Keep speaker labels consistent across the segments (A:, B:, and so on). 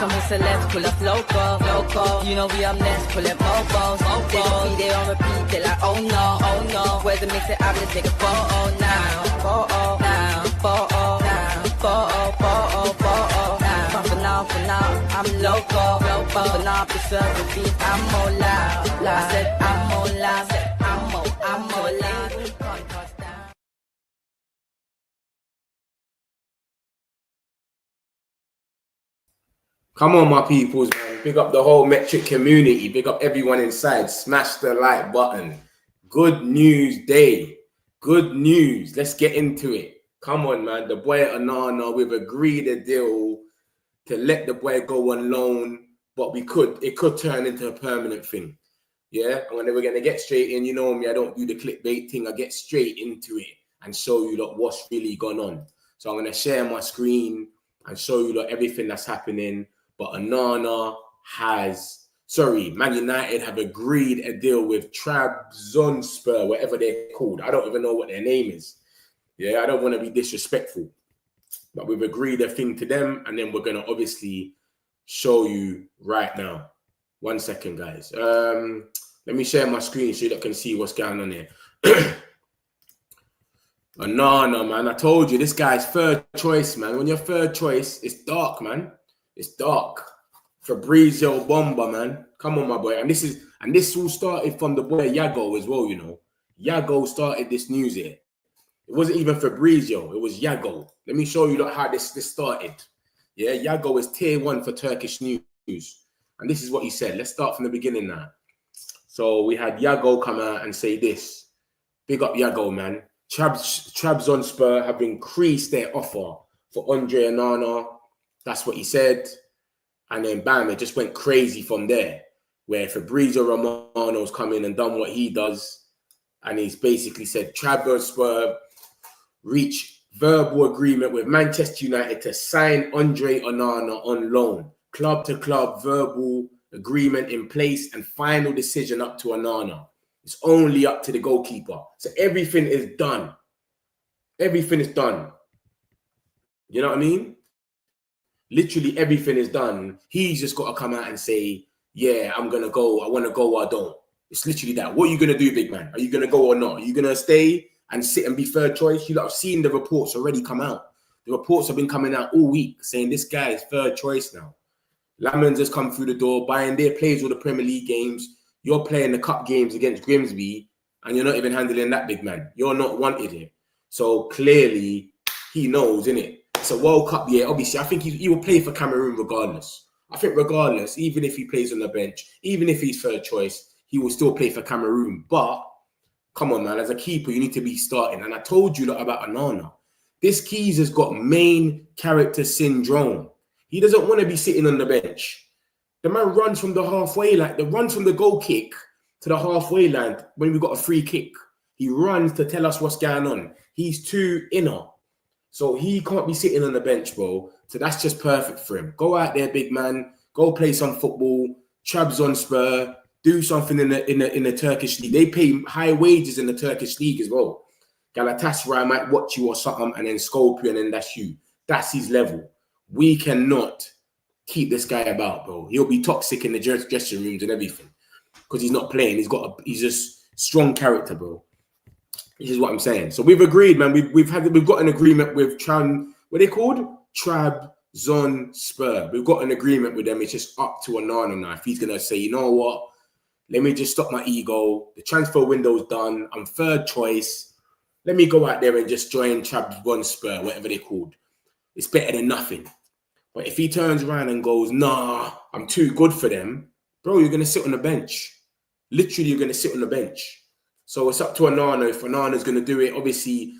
A: Some celebs pull up local. You know we up next, pull up mobos. They gon' be there on repeat, they like, oh no. Where's the mix it up, let's take a photo now. Photo. For now, I'm local. For now, preserve the beat, I'm more loud. I said I'm more loud, I'm more loud.
B: Come on, my peoples, man. Big up the whole Metric community. Big up everyone inside. Smash the like button. Good news day. Good news. Let's get into it. Come on, man. The boy Onana, we've agreed a deal to let the boy go on loan, but it could turn into a permanent thing. Yeah, and when we're gonna get straight in, you know me, I don't do the clickbait thing. I get straight into it and show you like what's really gone on. So I'm gonna share my screen and show you like everything that's happening. But Onana Man United have agreed a deal with Trabzonspor, whatever they're called. I don't even know what their name is. Yeah, I don't want to be disrespectful. But we've agreed a thing to them, and then we're going to obviously show you right now. 1 second, guys. Let me share my screen so you can see what's going on here. Onana, man. I told you, this guy's third choice, man. When you're third choice, it's dark, man. It's dark. Fabrizio Bomba, man. Come on, my boy. And this all started from the boy Yago as well, you know. Yago started this news here. It wasn't even Fabrizio. It was Yago. Let me show you how this started. Yeah, Yago is tier 1 for Turkish news. And this is what he said. Let's start from the beginning now. So we had Yago come out and say this. Big up Yago, man. Trabzonspor have increased their offer for Andre Onana. That's what he said. And then bam, it just went crazy from there. Where Fabrizio Romano's come in and done what he does. And he's basically said Trabzonspor reach verbal agreement with Manchester United to sign Andre Onana on loan. Club to club verbal agreement in place and final decision up to Onana. It's only up to the goalkeeper. So everything is done. Everything is done. You know what I mean? Literally everything is done. He's just got to come out and say, yeah, I'm going to go. I want to go or I don't. It's literally that. What are you going to do, big man? Are you going to go or not? Are you going to stay and sit and be third choice? You lot have seen the reports already come out. The reports have been coming out all week saying this guy is third choice now. Lamans has come through the door, buying their plays all the Premier League games. You're playing the cup games against Grimsby and you're not even handling that, big man. You're not wanted here. So clearly he knows, innit? It's a World Cup year. Obviously, I think he will play for Cameroon regardless. I think regardless, even if he plays on the bench, even if he's third choice, he will still play for Cameroon. But come on, man, as a keeper, you need to be starting. And I told you about Onana. This Keys has got main character syndrome. He doesn't want to be sitting on the bench. The man runs from the halfway line. The runs from the goal kick to the halfway line when we got a free kick. He runs to tell us what's going on. He's too inner. So he can't be sitting on the bench, bro. So that's just perfect for him. Go out there, big man. Go play some football. Trabzonspor. Do something in the Turkish league. They pay high wages in the Turkish league as well. Galatasaray might watch you or something and then scope you and then that's you. That's his level. We cannot keep this guy about, bro. He'll be toxic in the dressing rooms and everything because he's not playing. He's just strong character, bro. This is what I'm saying. So we've agreed, man. We've got an agreement with what are they called? Trabzonspor. We've got an agreement with them. It's just up to Onana now. If he's gonna say, you know what? Let me just stop my ego. The transfer window's done. I'm third choice. Let me go out there and just join Trabzonspor, whatever they're called. It's better than nothing. But if he turns around and goes, nah, I'm too good for them, bro, you're going to sit on the bench. Literally, you're going to sit on the bench. So it's up to Onana. If Onana's going to do it, obviously,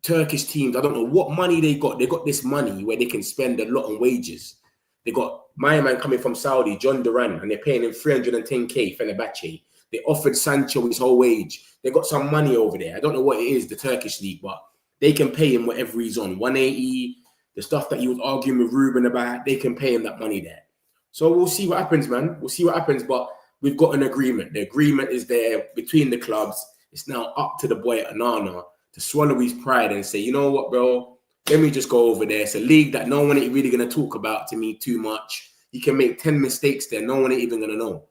B: Turkish teams, I don't know what money they got. They got this money where they can spend a lot on wages. They got my man coming from Saudi, John Duran, and they're paying him 310K for Fenerbahce. They offered Sancho his whole wage. They got some money over there. I don't know what it is, the Turkish league, but they can pay him whatever he's on. 180, the stuff that he was arguing with Ruben about, they can pay him that money there. So we'll see what happens, man. We'll see what happens, but we've got an agreement. The agreement is there between the clubs. It's now up to the boy Onana to swallow his pride and say, you know what, bro? Let me just go over there. It's a league that no one ain't really going to talk about to me too much. he can make 10 mistakes there. No one ain't even gonna know.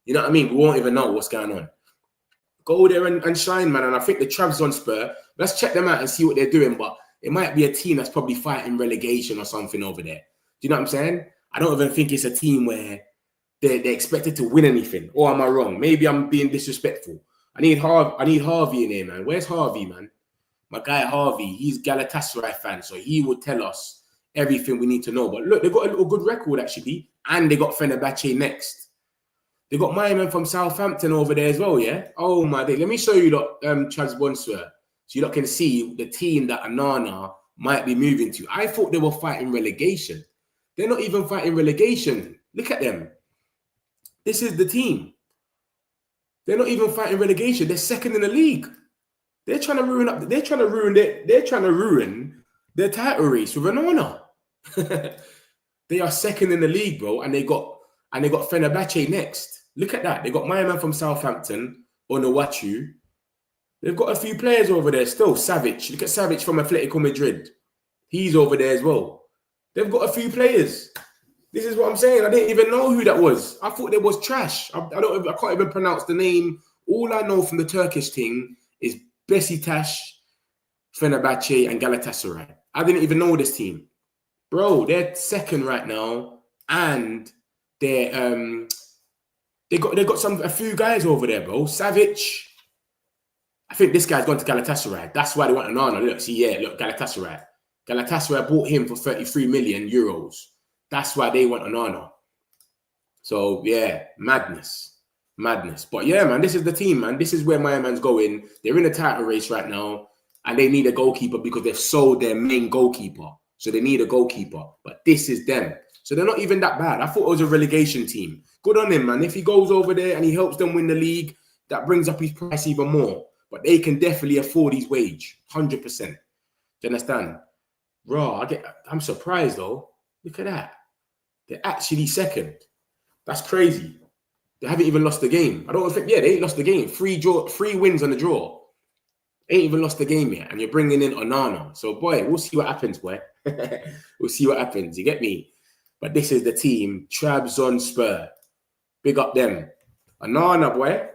B: You know what I mean? We won't even know what's going on. Go there and shine, man. And I think the Trabzonspor, let's check them out and see what they're doing. But it might be a team that's probably fighting relegation or something over there. Do you know what I'm saying? I don't even think it's a team where they're expected to win anything. Or am I wrong? Maybe I'm being disrespectful. I need Harvey in here, man. Where's Harvey, man? My guy Harvey, he's Galatasaray fan, so he would tell us everything we need to know. But look, they've got a little good record, actually. And they got Fenerbahce next. They got my man from Southampton over there as well, yeah? Oh, my day. Let me show you Trabzonspor, so you lot can see the team that Onana might be moving to. I thought they were fighting relegation. They're not even fighting relegation. Look at them. This is the team. They're not even fighting relegation. They're second in the league. They're trying to ruin their title race with Onana. They are second in the league, bro, and they got Fenerbahce next. Look at that. They got my man from Southampton, Onuachu. They've got a few players over there still. Savic. Look at Savic from Atletico Madrid. He's over there as well. They've got a few players. This is what I'm saying. I didn't even know who that was. I thought there was trash. I can't even pronounce the name. All I know from the Turkish thing is Besiktas, Fenerbahce, and Galatasaray. I didn't even know this team. Bro, they're second right now, and they got a few guys over there, bro. Savic. I think this guy's gone to Galatasaray. That's why they want Onana. Look, see, yeah, look, Galatasaray. Galatasaray bought him for 33 million euros. That's why they want Onana. So, yeah, madness. But, yeah, man, this is the team, man. This is where my man's going. They're in a title race right now, and they need a goalkeeper because they've sold their main goalkeeper. So they need a goalkeeper. But this is them. So they're not even that bad. I thought it was a relegation team. Good on him, man. If he goes over there and he helps them win the league, that brings up his price even more. But they can definitely afford his wage. 100%. Do you understand? Raw, I'm surprised, though. Look at that. They're actually second. That's crazy. They haven't even lost the game. I don't think, yeah, they ain't lost the game. 3 wins on the draw. Ain't even lost the game yet. And you're bringing in Onana. So, boy, we'll see what happens, boy. We'll see what happens. You get me? But this is the team, Trabzonspor. Big up them. Onana, boy.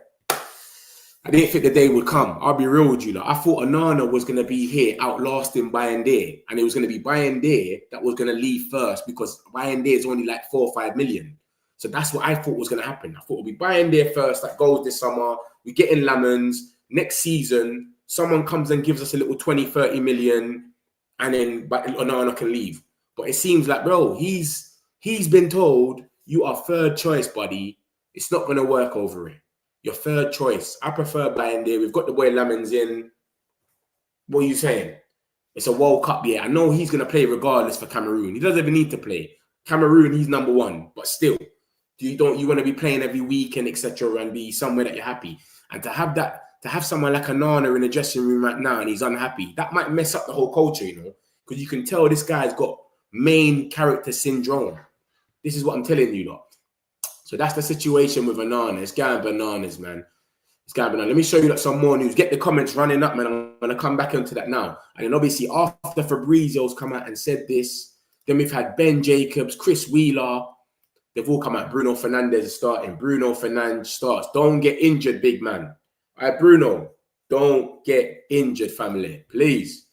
B: I didn't think the day would come. I'll be real with you. Like, I thought Onana was going to be here outlasting Bayende. And it was going to be Bayende that was going to leave first because Bayende is only like 4 or 5 million. So that's what I thought was going to happen. I thought it would be Bayende first that goes this summer. We get in Lamans. Next season, someone comes and gives us a little 20, 30 million. And then Onana can leave. But it seems like, bro, he's been told, you are third choice, buddy. It's not going to work over it. Your third choice. I prefer Bayende. We've got the boy Lamans in. What are you saying? It's a World Cup, yeah. I know he's going to play regardless for Cameroon. He doesn't even need to play. Cameroon, he's number one. But still, you want to be playing every weekend, etc., and be somewhere that you're happy. And to have someone like Onana in the dressing room right now and he's unhappy, that might mess up the whole culture, you know, because you can tell this guy's got main character syndrome. This is what I'm telling you, lot. So that's the situation with Onana. It's going bananas, man. It's going bananas. Let me show you some more news. Get the comments running up, man. I'm going to come back into that now. And then obviously after Fabrizio's come out and said this, then we've had Ben Jacobs, Chris Wheeler. They've all come out. Bruno Fernandes is starting. Bruno Fernandes starts. Don't get injured, big man. All right, Bruno, don't get injured, family, please.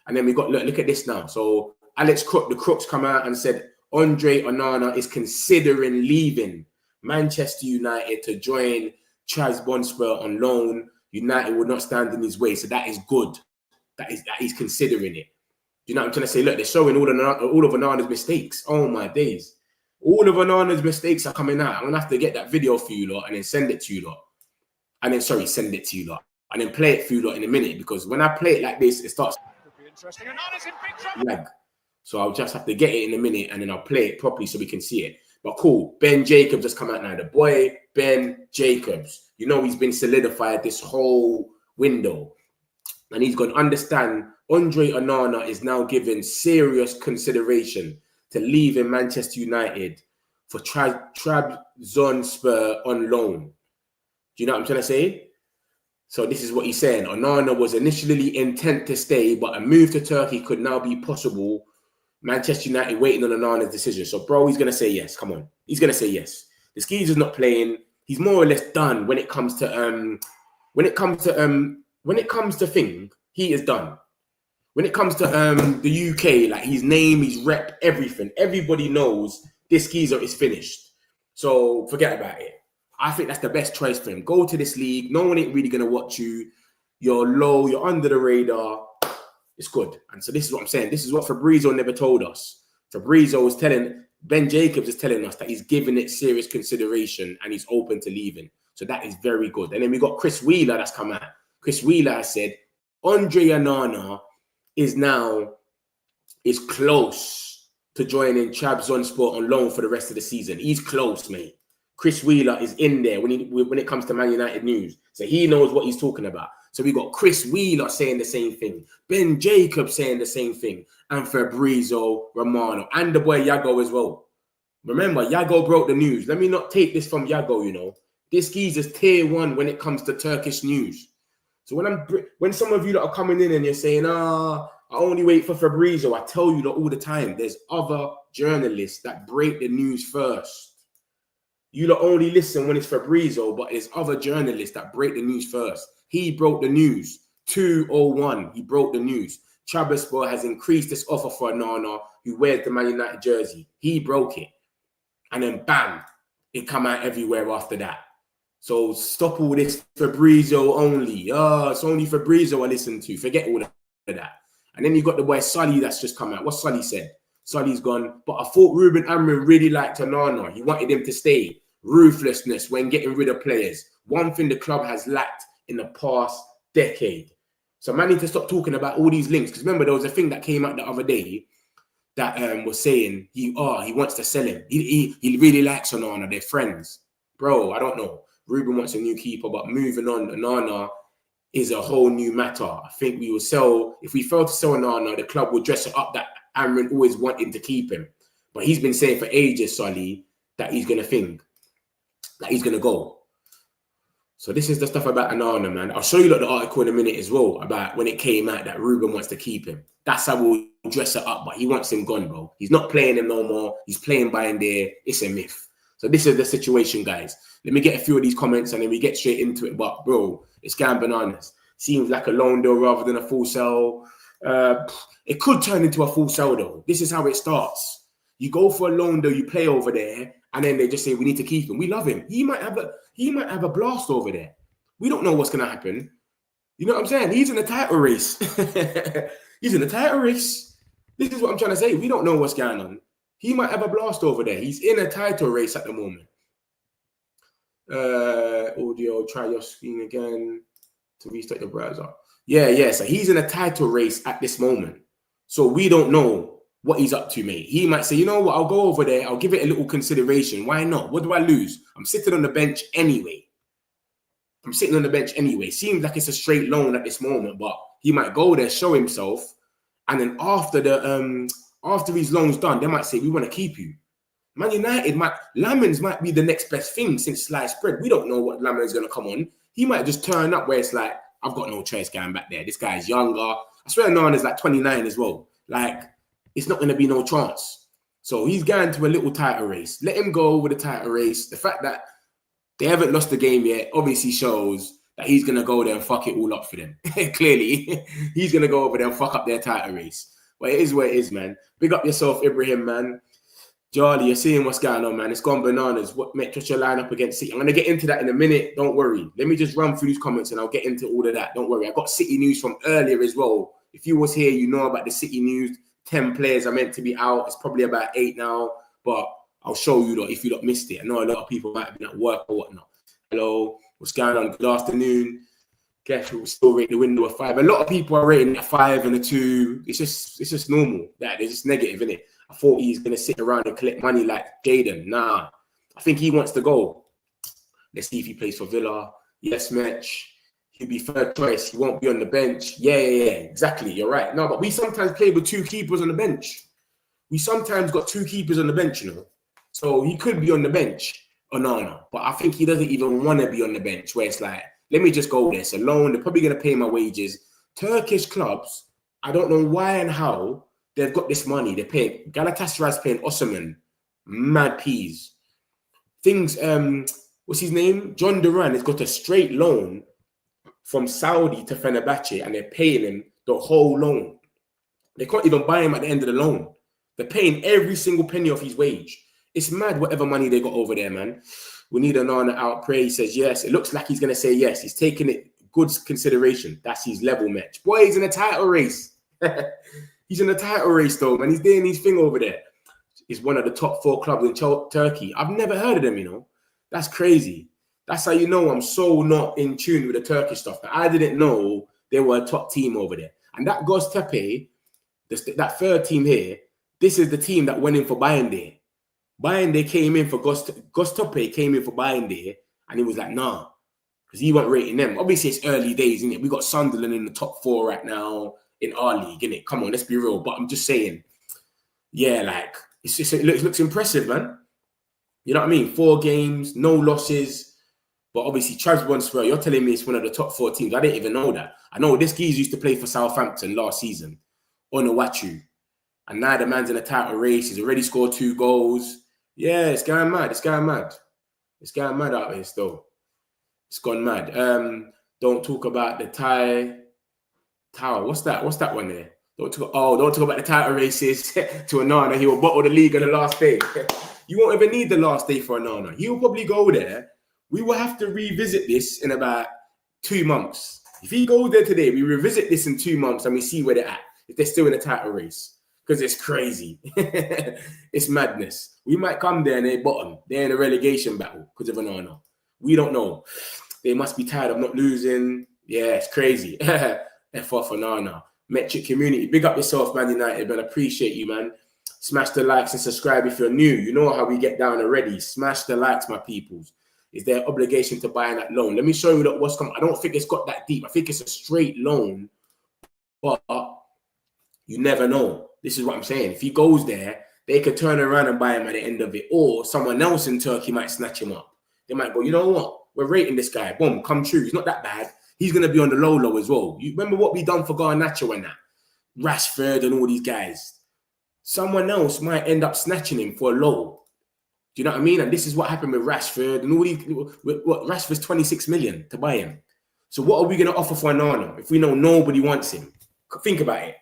B: And then we got, look at this now. So Alex Crook, the Crooks come out and said, Andre Onana is considering leaving Manchester United to join Trabzonspor on loan. United will not stand in his way. So that is good. That he's considering it. Do you know what I'm trying to say? Look, they're showing all of Onana's mistakes. Oh, my days. All of Onana's mistakes are coming out. I'm going to have to get that video for you lot and then send it to you lot. And then, sorry, send it to you lot. And then play it for you lot in a minute. Because when I play it like this, it starts interesting. Onana's in big trouble. Lag. So I'll just have to get it in a minute and then I'll play it properly so we can see it. But cool, Ben Jacobs has come out now. The boy, Ben Jacobs. You know he's been solidified this whole window. And he's going to understand Andre Onana is now given serious consideration to leaving Manchester United for Trabzonspor on loan. Do you know what I'm trying to say? So this is what he's saying. Onana was initially intent to stay, but a move to Turkey could now be possible. Manchester United waiting on Onana's decision. So, bro, he's going to say yes. Come on. He's going to say yes. The Skeezer's not playing. He's more or less done when it comes to thing, he is done. When it comes to the UK, like his name, his rep, everything, everybody knows this Skeezer is finished. So forget about it. I think that's the best choice for him. Go to this league. No one ain't really going to watch you. You're low. You're under the radar. It's good. And so this is what I'm saying. This is what Fabrizio never told us. Fabrizio is telling, Ben Jacobs is telling us that he's giving it serious consideration and he's open to leaving. So that is very good. And then we got Chris Wheeler that's come out. Chris Wheeler has said, Andre Onana is close to joining Trabzonspor on loan for the rest of the season. He's close, mate. Chris Wheeler is in there when it comes to Man United news. So he knows what he's talking about. So we got Chris Wheeler saying the same thing. Ben Jacobs saying the same thing. And Fabrizio Romano. And the boy Yago as well. Remember, Yago broke the news. Let me not take this from Yago, you know. This geezer's tier 1 when it comes to Turkish news. So when some of you that are coming in and you're saying, I only wait for Fabrizio, I tell you that all the time. There's other journalists that break the news first. You lot only listen when it's Fabrizio, but there's other journalists that break the news first. He broke the news. 2:01, he broke the news. Trabzonspor has increased this offer for Onana, who wears the Man United jersey. He broke it. And then bam, it come out everywhere after that. So stop all this Fabrizio only. It's only Fabrizio I listen to. Forget all of that. And then you got the boy Sully that's just come out. What Sully said? Sully's gone. But I thought Ruben Amorim really liked Onana. He wanted him to stay. Ruthlessness when getting rid of players. One thing the club has lacked in the past decade. So man need to stop talking about all these links. Because remember, there was a thing that came out the other day that was saying he wants to sell him. He really likes Onana. They're friends. Bro, I don't know. Ruben wants a new keeper, but moving on, Onana is a whole new matter. I think we will sell, if we fail to sell Onana, the club will dress it up that Amrin always wanted to keep him. But he's been saying for ages, Sully, that he's going to go. So this is the stuff about Onana, man. I'll show you the article in a minute as well about when it came out that Ruben wants to keep him. That's how we'll dress it up, but he wants him gone, bro. He's not playing him no more. He's playing by in there. It's a myth. So this is the situation, guys. Let me get a few of these comments and then we get straight into it. But, bro, it's going bananas. Seems like a loan deal rather than a full sell. It could turn into a full sell, though. This is how it starts. You go for a loan deal, you play over there, and then they just say, we need to keep him. We love him. He might have a blast over there. We don't know what's going to happen. You know what I'm saying? He's in a title race. He's in a title race. This is what I'm trying to say. We don't know what's going on. He might have a blast over there. He's in a title race at the moment. Audio, try your screen again to restart your browser. Yeah. So he's in a title race at this moment. So we don't know what he's up to, mate. He might say, you know what, I'll go over there. I'll give it a little consideration. Why not? What do I lose? I'm sitting on the bench anyway. Seems like it's a straight loan at this moment, but he might go there, show himself, and then after his loan's done, they might say, we want to keep you. Man United Lamens might be the next best thing since sliced bread. We don't know what Lamens going to come on. He might just turn up where it's like, I've got no choice going back there. This guy's younger. I swear Nana's like 29 as well. Like, it's not going to be no chance. So he's going to a little title race. Let him go with the title race. The fact that they haven't lost the game yet obviously shows that he's going to go there and fuck it all up for them. Clearly, he's going to go over there and fuck up their title race. But it is what it is, man. Big up yourself, Ibrahim, man. Charlie, you're seeing what's going on, man. It's gone bananas. What what's your lineup against City? I'm going to get into that in a minute. Don't worry. Let me just run through these comments and I'll get into all of that. Don't worry. I got City news from earlier as well. If you was here, you know about the City news. 10 players are meant to be out. It's probably about 8 now. But I'll show you if you missed it. I know a lot of people might have been at work or whatnot. Hello. What's going on? Good afternoon. Guess we'll still rate the window a 5. A lot of people are rating a 5 and a 2. It's just normal. That it's just negative, isn't it? I thought he's gonna sit around and collect money like Jaden. Nah, I think he wants to go. Let's see if he plays for Villa. Yes, Mitch. He'll be third choice. He won't be on the bench. Yeah. Exactly. You're right. No, but we sometimes play with 2 keepers on the bench. We sometimes got 2 keepers on the bench, you know. So he could be on the bench, Onana. But I think he doesn't even want to be on the bench. Where it's like, let me just go there. It's a loan. They're probably gonna pay my wages. Turkish clubs, I don't know why and how they've got this money. They're paying Galatasaray's paying Osimhen mad peas. Things. What's his name? John Duran has got a straight loan from Saudi to Fenerbahce, and they're paying him the whole loan. They can't even buy him at the end of the loan. They're paying every single penny of his wage. It's mad whatever money they got over there, man. We need Onana out. Pray he says yes. It looks like he's going to say yes. He's taking it good consideration. That's his level match. Boy, he's in a title race. He's in a title race, though, man. He's doing his thing over there. He's one of the top 4 clubs in Turkey. I've never heard of them, you know. That's crazy. That's how you know I'm so not in tune with the Turkish stuff. I didn't know they were a top team over there. And that Göztepe, that third team here, this is the team that went in for Bayern. Bayern came in for Göztepe came in for Bayern, and he was like, nah, because he wasn't rating them. Obviously, it's early days, isn't it? We got Sunderland in the top 4 right now in our league, innit? Come on, let's be real. But I'm just saying, yeah, like, it looks impressive, man. You know what I mean? 4 games, no losses. But obviously, Trabzonspor, you're telling me it's one of the top 4 teams. I didn't even know that. I know this geezer used to play for Southampton last season, Onuachu. And now the man's in a title race. He's already scored 2 goals. Yeah, it's going mad. It's going mad. It's going mad out here still. It's gone mad. Don't talk about the Tower. What's that? What's that one there? Don't talk about the title races to Onana. He will bottle the league on the last day. You won't even need the last day for Onana. He will probably go there. We will have to revisit this in about 2 months. If he goes there today, we revisit this in 2 months and we see where they're at. If they're still in the title race. Because it's crazy. It's madness. We might come there and they're bottom. They're in a relegation battle because of Onana. We don't know. They must be tired of not losing. Yeah, it's crazy. F off Onana. Metric community. Big up yourself, Man United, man. Appreciate you, man. Smash the likes and subscribe if you're new. You know how we get down already. Smash the likes, my peoples. Is there an obligation to buy that loan? Let me show you what's coming. I don't think it's got that deep. I think it's a straight loan. But you never know. This is what I'm saying. If he goes there, they could turn around and buy him at the end of it. Or someone else in Turkey might snatch him up. They might go, you know what? We're rating this guy. Boom, come true. He's not that bad. He's going to be on the low as well. You remember what we done for Garnacho and that? Rashford and all these guys. Someone else might end up snatching him for a low. Do you know what I mean? And this is what happened with Rashford and all these. What Rashford's 26 million to buy him. So what are we going to offer for Onana if we know nobody wants him? Think about it.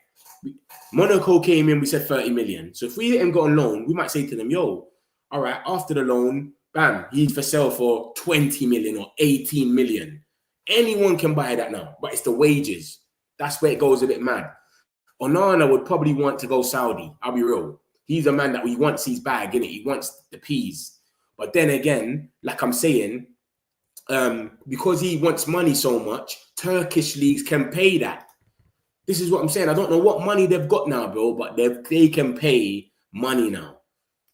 B: Monaco came in, we said 30 million. So if we let him go on loan, we might say to them, yo, all right, after the loan, bam, he's for sale for 20 million or 18 million. Anyone can buy that now, but it's the wages. That's where it goes a bit mad. Onana would probably want to go Saudi. I'll be real. He's a man that he wants his bag, innit? He wants the peas. But then again, like I'm saying, because he wants money so much, Turkish leagues can pay that. This is what I'm saying. I don't know what money they've got now, bro, but they can pay money now.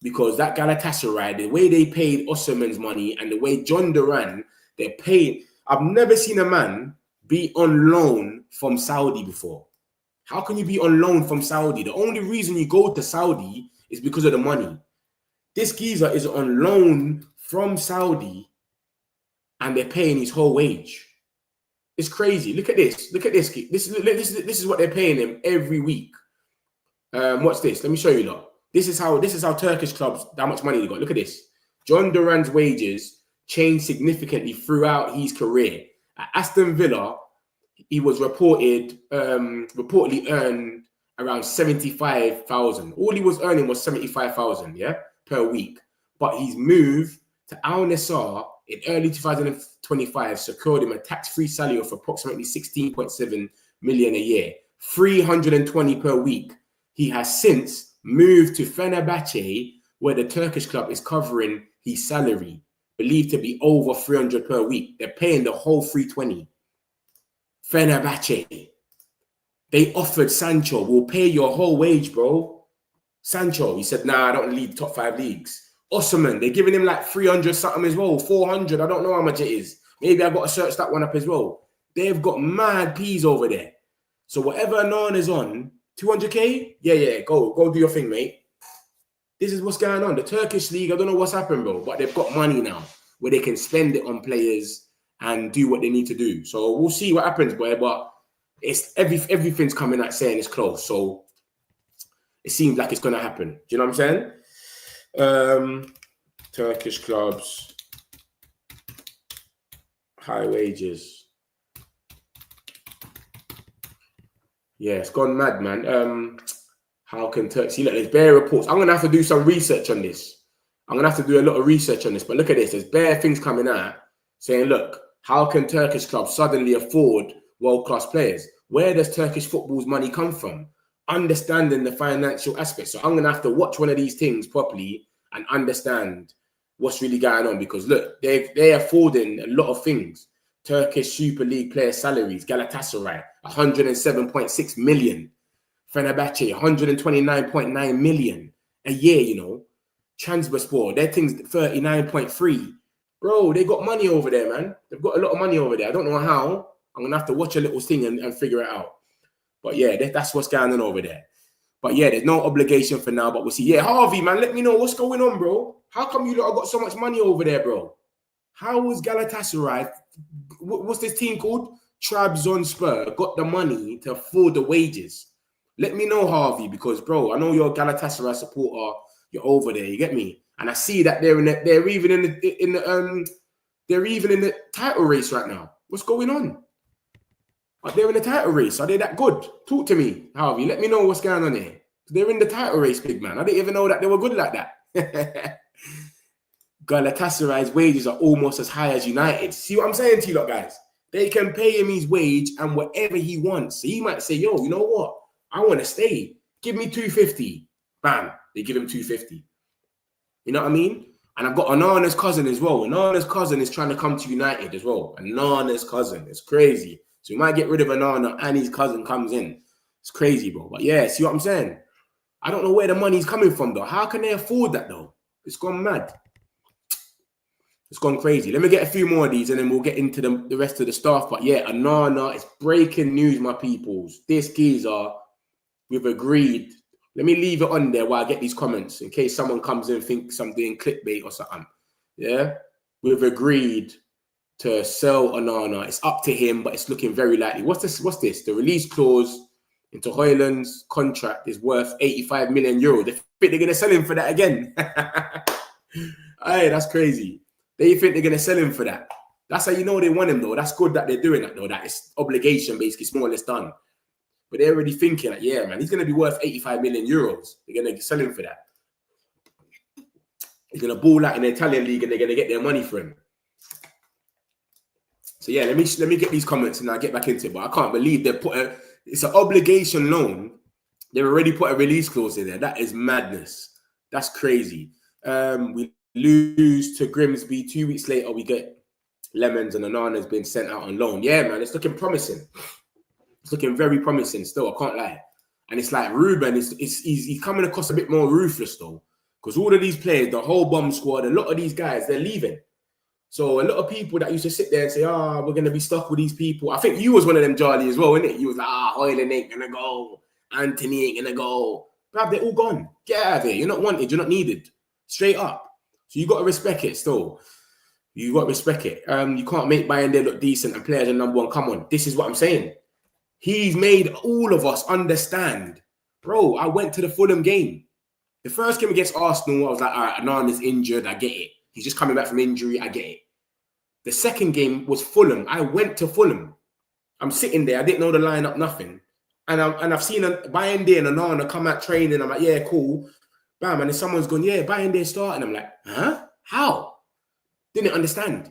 B: Because that Galatasaray, the way they paid Osimhen's money and the way John Duran, they're paying. I've never seen a man be on loan from Saudi before. How can you be on loan from Saudi? The only reason you go to Saudi is because of the money. This geezer is on loan from Saudi and they're paying his whole wage. It's crazy. Look at this. Look at this. This is what they're paying him every week. What's this? Let me show you, lot. This is how Turkish clubs, how much money they got. Look at this. John Duran's wages changed significantly throughout his career. At Aston Villa, he was reportedly earned around 75,000. All he was earning was 75,000, yeah, per week. But his move to Al Nassr in early 2025 secured him a tax-free salary of approximately 16.7 million a year, 320 per week. He has since moved to Fenerbahce, where the Turkish club is covering his salary, believed to be over 300 per week. They're paying the whole 320. Fenerbahce. They offered Sancho, we'll pay your whole wage, bro. Sancho, he said, nah, I don't lead top 5 leagues. Osimhen, they're giving him like 300 something as well, 400. I don't know how much it is. Maybe I've got to search that one up as well. They've got mad peas over there. So whatever Onana is on, 200K? Yeah, go do your thing, mate. This is what's going on. The Turkish league, I don't know what's happened, bro, but they've got money now where they can spend it on players and do what they need to do. So we'll see what happens, boy. But it's everything's coming out saying it's close. So it seems like it's going to happen. Do you know what I'm saying? Turkish clubs, high wages. Yeah, it's gone mad, man. How can Turkey see? Look, there's bare reports. I'm gonna have to do some research on this. I'm gonna have to do a lot of research on this. But look at this. There's bare things coming out saying, look, how can Turkish clubs suddenly afford world-class players? Where does Turkish football's money come from? Understanding the financial aspects. So I'm gonna have to watch one of these things properly and understand what's really going on. Because look, they're affording a lot of things. Turkish Super League player salaries, Galatasaray, 107.6 million. Fenerbahce, 129.9 million a year, you know. Trabzonspor, their thing's 39.3. Bro, they got money over there, man. They've got a lot of money over there. I don't know how. I'm going to have to watch a little thing and figure it out. But yeah, that's what's going on over there. But yeah, there's no obligation for now, but we'll see. Yeah, Harvey, man, let me know what's going on, bro. How come you lot have got so much money over there, bro? How was Galatasaray, what's this team called? Trabzonspor, got the money to afford the wages? Let me know, Harvey, because, bro, I know you're a Galatasaray supporter. You're over there, you get me? And I see that they're even in the title race right now. What's going on? Are they in the title race? Are they that good? Talk to me, Harvey. Let me know what's going on here. They're in the title race, big man. I didn't even know that they were good like that. Galatasaray's wages are almost as high as United. See what I'm saying to you lot, guys? They can pay him his wage and whatever he wants. So he might say, yo, you know what? I want to stay. Give me 250. Bam. They give him 250. You know what I mean? And I've got Onana's cousin as well. Onana's cousin is trying to come to United as well. Onana's cousin. It's crazy. So we might get rid of Onana and his cousin comes in. It's crazy, bro. But yeah, see what I'm saying? I don't know where the money's coming from, though. How can they afford that, though? It's gone mad. It's gone crazy. Let me get a few more of these and then we'll get into the rest of the stuff. But yeah, Onana, it's breaking news, my peoples. This geezer, we've agreed. Let me leave it on there while I get these comments in case someone comes in and thinks I'm doing clickbait or something. Yeah? We've agreed to sell Onana. It's up to him, but it's looking very likely. What's this? The release clause into Hojlund's contract is worth 85 million euros. They think they're going to sell him for that again. Hey, that's crazy. They think they're going to sell him for that. That's how you know they want him, though. That's good that they're doing that, though. That is obligation, basically. It's more or less done. But they're already thinking, like, yeah, man, he's going to be worth 85 million euros. They're going to sell him for that. He's going to ball out in the Italian league and they're going to get their money for him. So, yeah, let me get these comments and I'll get back into it. But I can't believe they put it's an obligation loan. They've already put a release clause in there. That is madness. That's crazy. We lose to Grimsby. 2 weeks later, we get Lemons and Onana's been sent out on loan. Yeah, man, it's looking promising. It's looking very promising still, I can't lie. And it's like Ruben, he's coming across a bit more ruthless though. Because all of these players, the whole bomb squad, a lot of these guys, they're leaving. So a lot of people that used to sit there and say, we're going to be stuck with these people. I think you was one of them, Charlie, as well, innit? You was like, Hojlund ain't going to go. Anthony ain't going to go. Bruv, they're all gone. Get out of here. You're not wanted. You're not needed. Straight up. So you got to respect it still. You got to respect it. You can't make Bayern there look decent and players are number one. Come on. This is what I'm saying. He's made all of us understand. Bro, I went to the Fulham game. The first game against Arsenal, I was like, all right, Onana's injured. I get it. He's just coming back from injury. I get it. The second game was Fulham. I went to Fulham. I'm sitting there. I didn't know the lineup, nothing. And I've seen Bayern there and Onana come out training. I'm like, yeah, cool. Bam. And then someone's going, yeah, Bayern there starting. I'm like, huh? How? Didn't understand.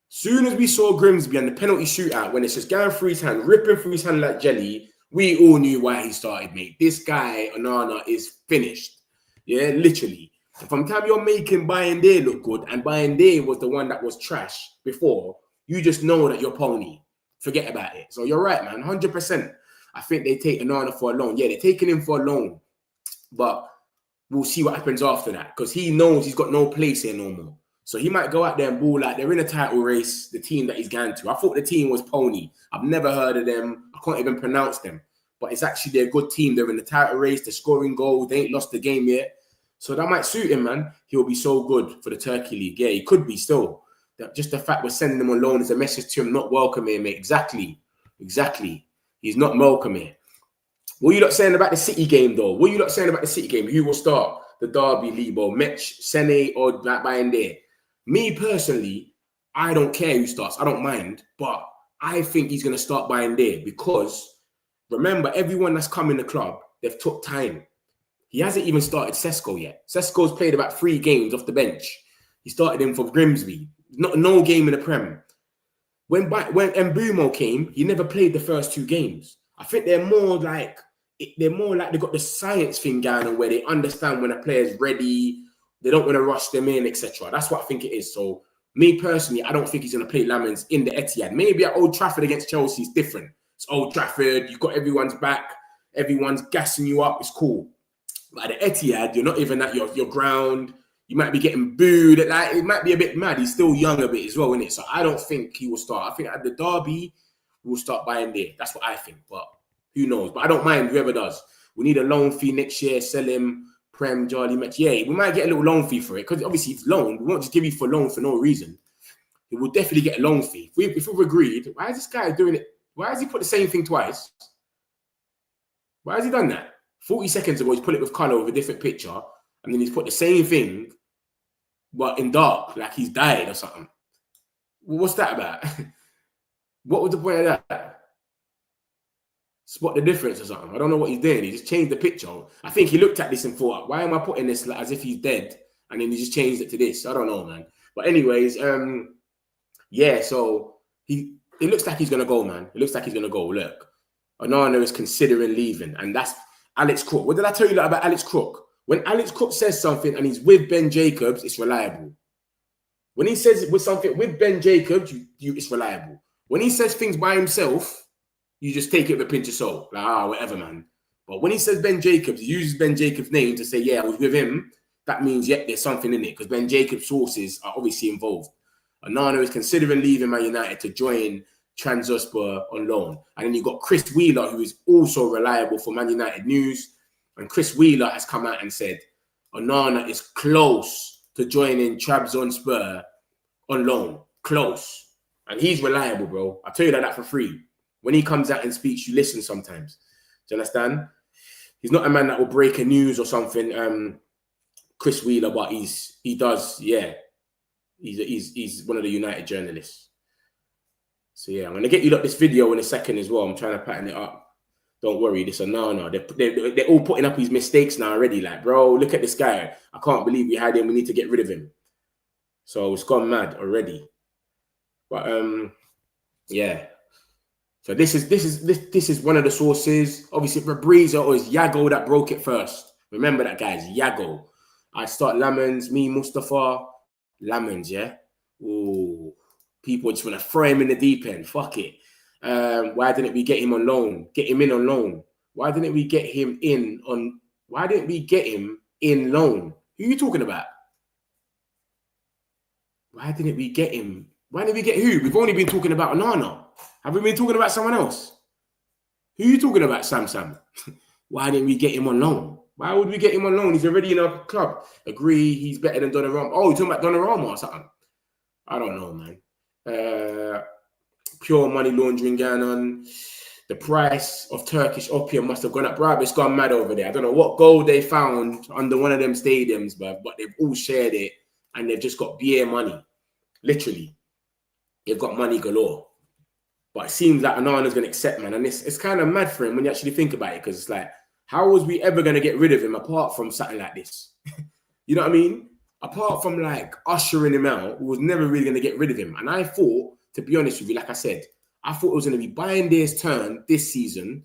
B: Soon as we saw Grimsby and the penalty shootout, when it's just going through his hand, ripping through his hand like jelly, we all knew why he started, mate. This guy, Onana, is finished. Yeah, literally. From the time you're making Bayern Day look good, and Bayern Day was the one that was trash before, you just know that you're pony. Forget about it. So you're right, man. 100%. I think they take Onana for a loan. Yeah, they're taking him for a loan. But we'll see what happens after that. Because he knows he's got no place here no more. So he might go out there and ball like they're in a title race, the team that he's going to. I thought the team was pony. I've never heard of them. I can't even pronounce them. But it's actually their good team. They're in the title race. They're scoring goals. They ain't lost the game yet. So that might suit him, man. He'll be so good for the Turkey League. Yeah, he could be still. Just the fact we're sending him on loan is a message to him, not welcome here, mate. Exactly. He's not welcome here. What are you lot saying about the City game, though? What are you lot saying about the City game? Who will start? The Derby, Lebo, Metch, Sene, or that by in there? Me personally, I don't care who starts. I don't mind. But I think he's going to start by in there because, remember, everyone that's come in the club, they've took time. He hasn't even started Sesko yet. Sesko's played about 3 games off the bench. He started him for Grimsby. No game in the Prem. When Mbumo came, he never played the first 2 games. I think they're more like they've got the science thing going on where they understand when a player's ready, they don't want to rush them in, etc. That's what I think it is. So me personally, I don't think he's going to play Lamens in the Etihad. Maybe at Old Trafford against Chelsea is different. It's Old Trafford, you've got everyone's back, everyone's gassing you up, it's cool. But at the Etihad, you're not even at your ground. You might be getting booed. Like, it might be a bit mad. He's still young a bit as well, isn't it? So I don't think he will start. I think at the Derby, we'll start buying there. That's what I think. But who knows? But I don't mind whoever does. We need a loan fee next year. Sell him, Prem, Jolly, Metch. Yeah, we might get a little loan fee for it because obviously it's loan. We won't just give you for loan for no reason. We will definitely get a loan fee. If we've agreed, why is this guy doing it? Why has he put the same thing twice? Why has he done that? 40 seconds ago, he's put it with colour with a different picture, and then he's put the same thing, but in dark, like he's died or something. Well, what's that about? What was the point of that? Spot the difference or something. I don't know what he's doing. He just changed the picture. I think he looked at this and thought, why am I putting this as if he's dead? And then he just changed it to this. I don't know, man. But anyways, yeah, so it looks like he's going to go, man. It looks like he's going to go. Look, Onana is considering leaving, and that's Alex Crook. What did I tell you about Alex Crook? When Alex Crook says something and he's with Ben Jacobs, it's reliable. When he says with something with Ben Jacobs, it's reliable. When he says things by himself, you just take it with a pinch of salt. Like, whatever, man. But when he says Ben Jacobs, he uses Ben Jacobs' name to say, yeah, I was with him. That means, yeah, there's something in it because Ben Jacobs' sources are obviously involved. Onana is considering leaving Man United to join Trabzonspor on loan. And then you've got Chris Wheeler, who is also reliable for Man United news. And Chris Wheeler has come out and said, Onana is close to joining Trabzonspor on loan. Close. And he's reliable, bro. I'll tell you that for free. When he comes out and speaks, you listen sometimes. Do you understand? He's not a man that will break a news or something, Chris Wheeler, but he does, yeah. He's one of the United journalists. So yeah, I'm gonna get you up this video in a second as well. I'm trying to pattern it up. Don't worry, this Onana. They're all putting up his mistakes now already. Like, bro, look at this guy. I can't believe we had him. We need to get rid of him. So it's gone mad already. But yeah. So this is one of the sources. Obviously, Fabrizio or is Yago that broke it first. Remember that, guys. Yago. I start Lamens, me, Mustafa. Lamens, yeah. Ooh. People just want to throw him in the deep end. Fuck it. Why didn't we get him on loan? Get him in on loan. Why didn't we get him in on? Why didn't we get him in loan? Who are you talking about? Why didn't we get him? Why didn't we get who? We've only been talking about Onana. Have we been talking about someone else? Who are you talking about, Sam? Why didn't we get him on loan? Why would we get him on loan? He's already in our club. Agree, he's better than Donnarumma. Oh, you're talking about Donnarumma or something? I don't know, man. Pure money laundering going on. The price of Turkish opium must have gone up. Bro, it's gone mad over there. I don't know what gold they found under one of them stadiums, but they've all shared it and they've just got beer money. Literally. They've got money galore. But it seems like Onana's going to accept, man. And it's kind of mad for him when you actually think about it because it's like, how was we ever going to get rid of him apart from something like this? You know what I mean? Apart from like ushering him out, we was never really going to get rid of him. And I thought, to be honest with you, like I said, I thought it was going to be Bayandé's turn this season.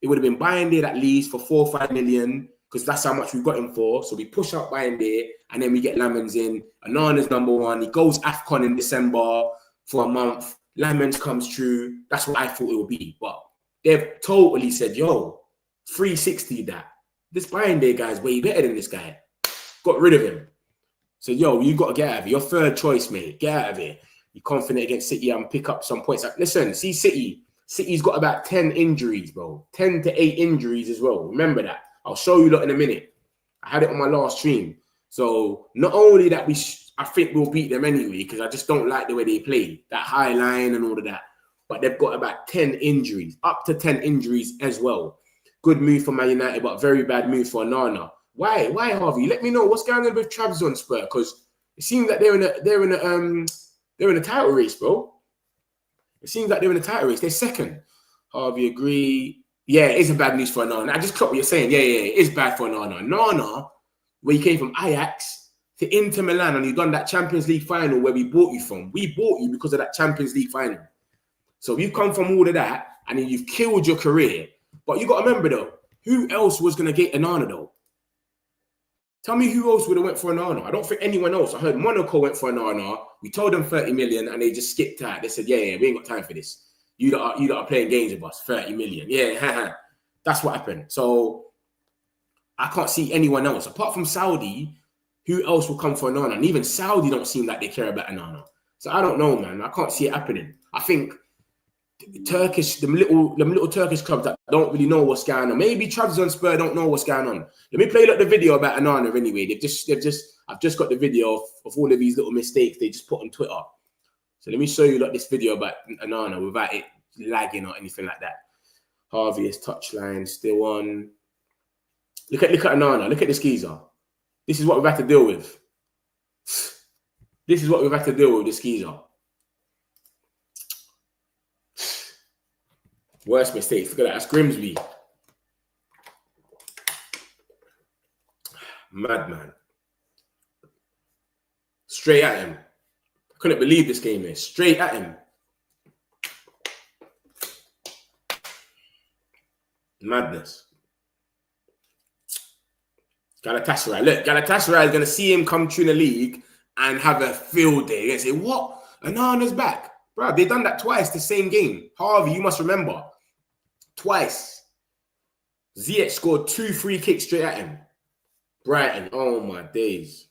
B: It would have been Bayandé at least for 4 or 5 million because that's how much we got him for. So we push out Bayandé and then we get Lamens in. Onana's number 1. He goes AFCON in December for a month. Lamens comes true. That's what I thought it would be. But they've totally said, yo, 360 that. This Bayandé guy's way better than this guy. Got rid of him. So, yo, you got to get out of here. Your third choice, mate. Get out of here. You're confident against City and pick up some points. Listen, see City. City's got about 10 injuries, bro. 10 to 8 injuries as well. Remember that. I'll show you lot in a minute. I had it on my last stream. So, not only that I think we'll beat them anyway because I just don't like the way they play. That high line and all of that. But they've got about 10 injuries. Up to 10 injuries as well. good move for Man United, but very bad move for Onana. Why, Harvey? Let me know what's going on with Trabzonspor, because it seems like they're in a title race, bro. It seems like they're in a title race. They're second. Harvey agree. Yeah, it is a bad news for Onana. I just caught what you're saying. Yeah, it is bad for Onana. Onana, where you came from Ajax to Inter Milan, and you done that Champions League final where we bought you from. We bought you because of that Champions League final. So you come from all of that, and then you've killed your career. But you got to remember, though, who else was going to get Onana, though? Tell me who else would have went for Onana. I don't think anyone else. I heard Monaco went for Onana. We told them 30 million, and they just skipped out. They said, yeah, we ain't got time for this. You that are playing games with us, 30 million. Yeah, that's what happened. So I can't see anyone else. Apart from Saudi, who else will come for Onana? And even Saudi don't seem like they care about Onana. So I don't know, man. I can't see it happening. I think them little Turkish clubs that don't really know what's going on. Maybe Trabzonspor don't know what's going on. Let me play the video about Onana anyway. I've just got the video of all of these little mistakes they just put on Twitter. So let me show you this video about Onana without it lagging or anything like that. Harvey's touchline still on. Look at Onana. Look at this geezer. This is what we've had to deal with. This is what we've had to deal with, this geezer. Worst mistakes. Look at that. That's Grimsby. Madman. Straight at him. I couldn't believe this game is. Straight at him. Madness. Galatasaray. Look, Galatasaray is going to see him come through the league and have a field day. They're going to say, what? Onana's back. Bro, they've done that twice, the same game. Harvey, you must remember. Twice. Ziyech scored 2 free kicks straight at him. Brighton. Oh, my days.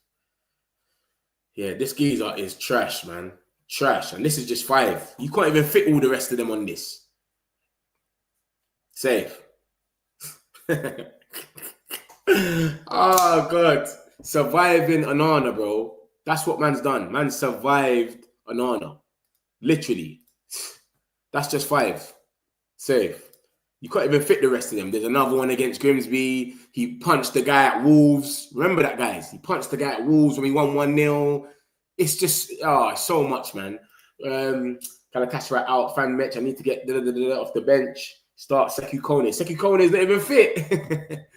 B: Yeah, this geezer is trash, man. Trash. And this is just 5. You can't even fit all the rest of them on this. Safe. Oh, God. Surviving Onana, bro. That's what man's done. Man survived Onana. Literally. That's just 5. Safe. You can't even fit the rest of them. There's another one against Grimsby. He punched the guy at Wolves. Remember that, guys? He punched the guy at Wolves when we won 1-0. It's just, so much, man. Galatasaray out, fan match. I need to get off the bench. Start Sekou Kone. Sekou Kone is not even fit.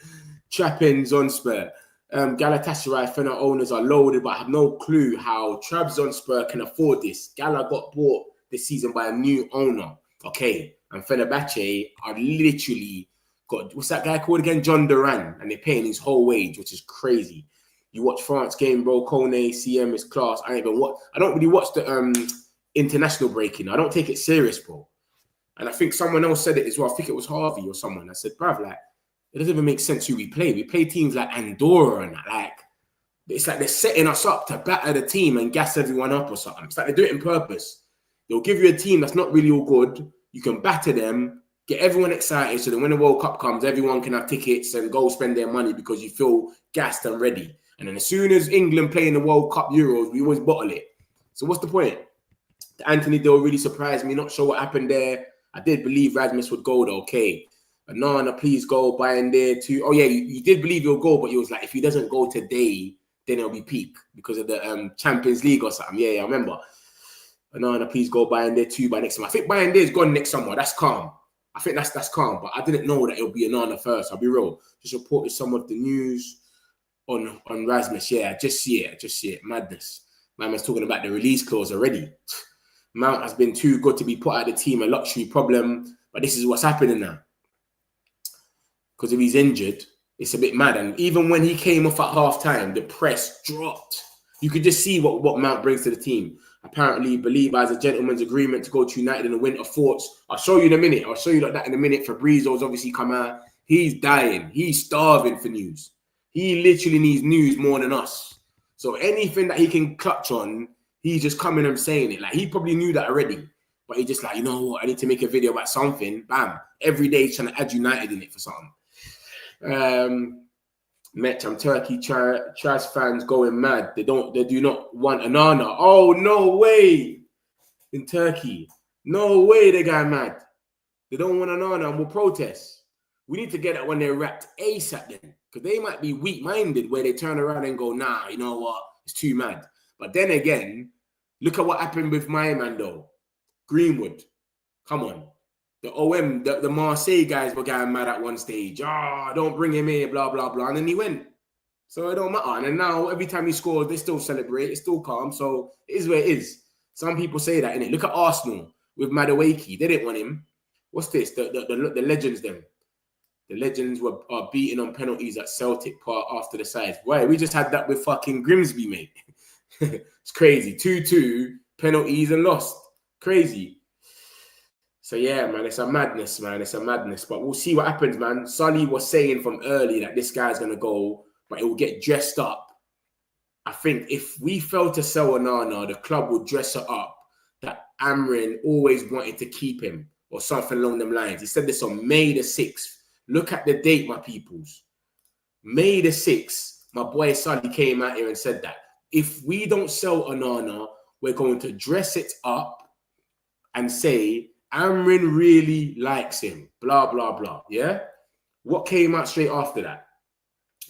B: Trabzonspor. Galatasaray fan owners are loaded, but I have no clue how Trabzonspor can afford this. Gala got bought this season by a new owner. Okay. And Fenerbahce are literally got, what's that guy called again? John Duran. And they're paying his whole wage, which is crazy. You watch France game, bro. Kone, CM is class. I don't really watch the international breaking. I don't take it serious, bro. And I think someone else said it as well. I think it was Harvey or someone. I said, bruv, like, it doesn't even make sense who we play. We play teams like Andorra and that. Like, it's like they're setting us up to batter the team and gas everyone up or something. It's like they do it on purpose. They'll give you a team that's not really all good. You can batter them, get everyone excited so that when the World Cup comes, everyone can have tickets and go spend their money because you feel gassed and ready. And then as soon as England play in the World Cup Euros, we always bottle it. So what's the point? Anthony Dill really surprised me. Not sure what happened there. I did believe Rasmus would go though. Okay. Onana, please go. Bayern there too. Oh yeah, you did believe he'll go, but he was like, if he doesn't go today, then it'll be peak because of the Champions League or something. Yeah, I remember. Onana, please go Bayern there too by next summer. I think Bayern there is gone next summer. That's calm. I think that's calm. But I didn't know that it'll be Onana first. I'll be real. Just reported some of the news on Rasmus. Yeah, I just see it. Madness. Man's talking about the release clause already. Mount has been too good to be put out of the team, a luxury problem. But this is what's happening now. Because if he's injured, it's a bit mad. And even when he came off at half-time, the press dropped. You could just see what Mount brings to the team. Apparently, believe as a gentleman's agreement to go to United in the winter. Thoughts. I'll show you in a minute. I'll show you like that in a minute. Fabrizio's obviously come out. He's dying. He's starving for news. He literally needs news more than us. So anything that he can clutch on, he's just coming and saying it. Like, he probably knew that already. But he just like, you know what? I need to make a video about something. Bam. Every day he's trying to add United in it for something. I'm Turkey trash fans going mad. They do not want Onana. Oh, no way. In Turkey. No way they're going mad. They don't want Onana and will protest. We need to get that when they're wrapped ASAP then. Because they might be weak-minded where they turn around and go, nah, you know what? It's too mad. But then again, look at what happened with my man, though. Greenwood. Come on. The OM, the Marseille guys were getting mad at one stage. Don't bring him here, blah, blah, blah. And then he went. So it don't matter. And now, every time he scores, they still celebrate. It's still calm. So it is where it is. Some people say that, innit? Look at Arsenal with Madueke. They didn't want him. What's this? The legends, them. The legends are beating on penalties at Celtic Park after the sides. Why? We just had that with fucking Grimsby, mate. It's crazy. 2-2, penalties and lost. Crazy. So, yeah, man, it's a madness, man. It's a madness. But we'll see what happens, man. Sully was saying from early that this guy's going to go, but it will get dressed up. I think if we fail to sell Onana, the club would dress it up that Amrin always wanted to keep him or something along them lines. He said this on May the 6th. Look at the date, my peoples. May the 6th, my boy Sully came out here and said that if we don't sell Onana, we're going to dress it up and say Amrin really likes him. Blah, blah, blah. Yeah? What came out straight after that?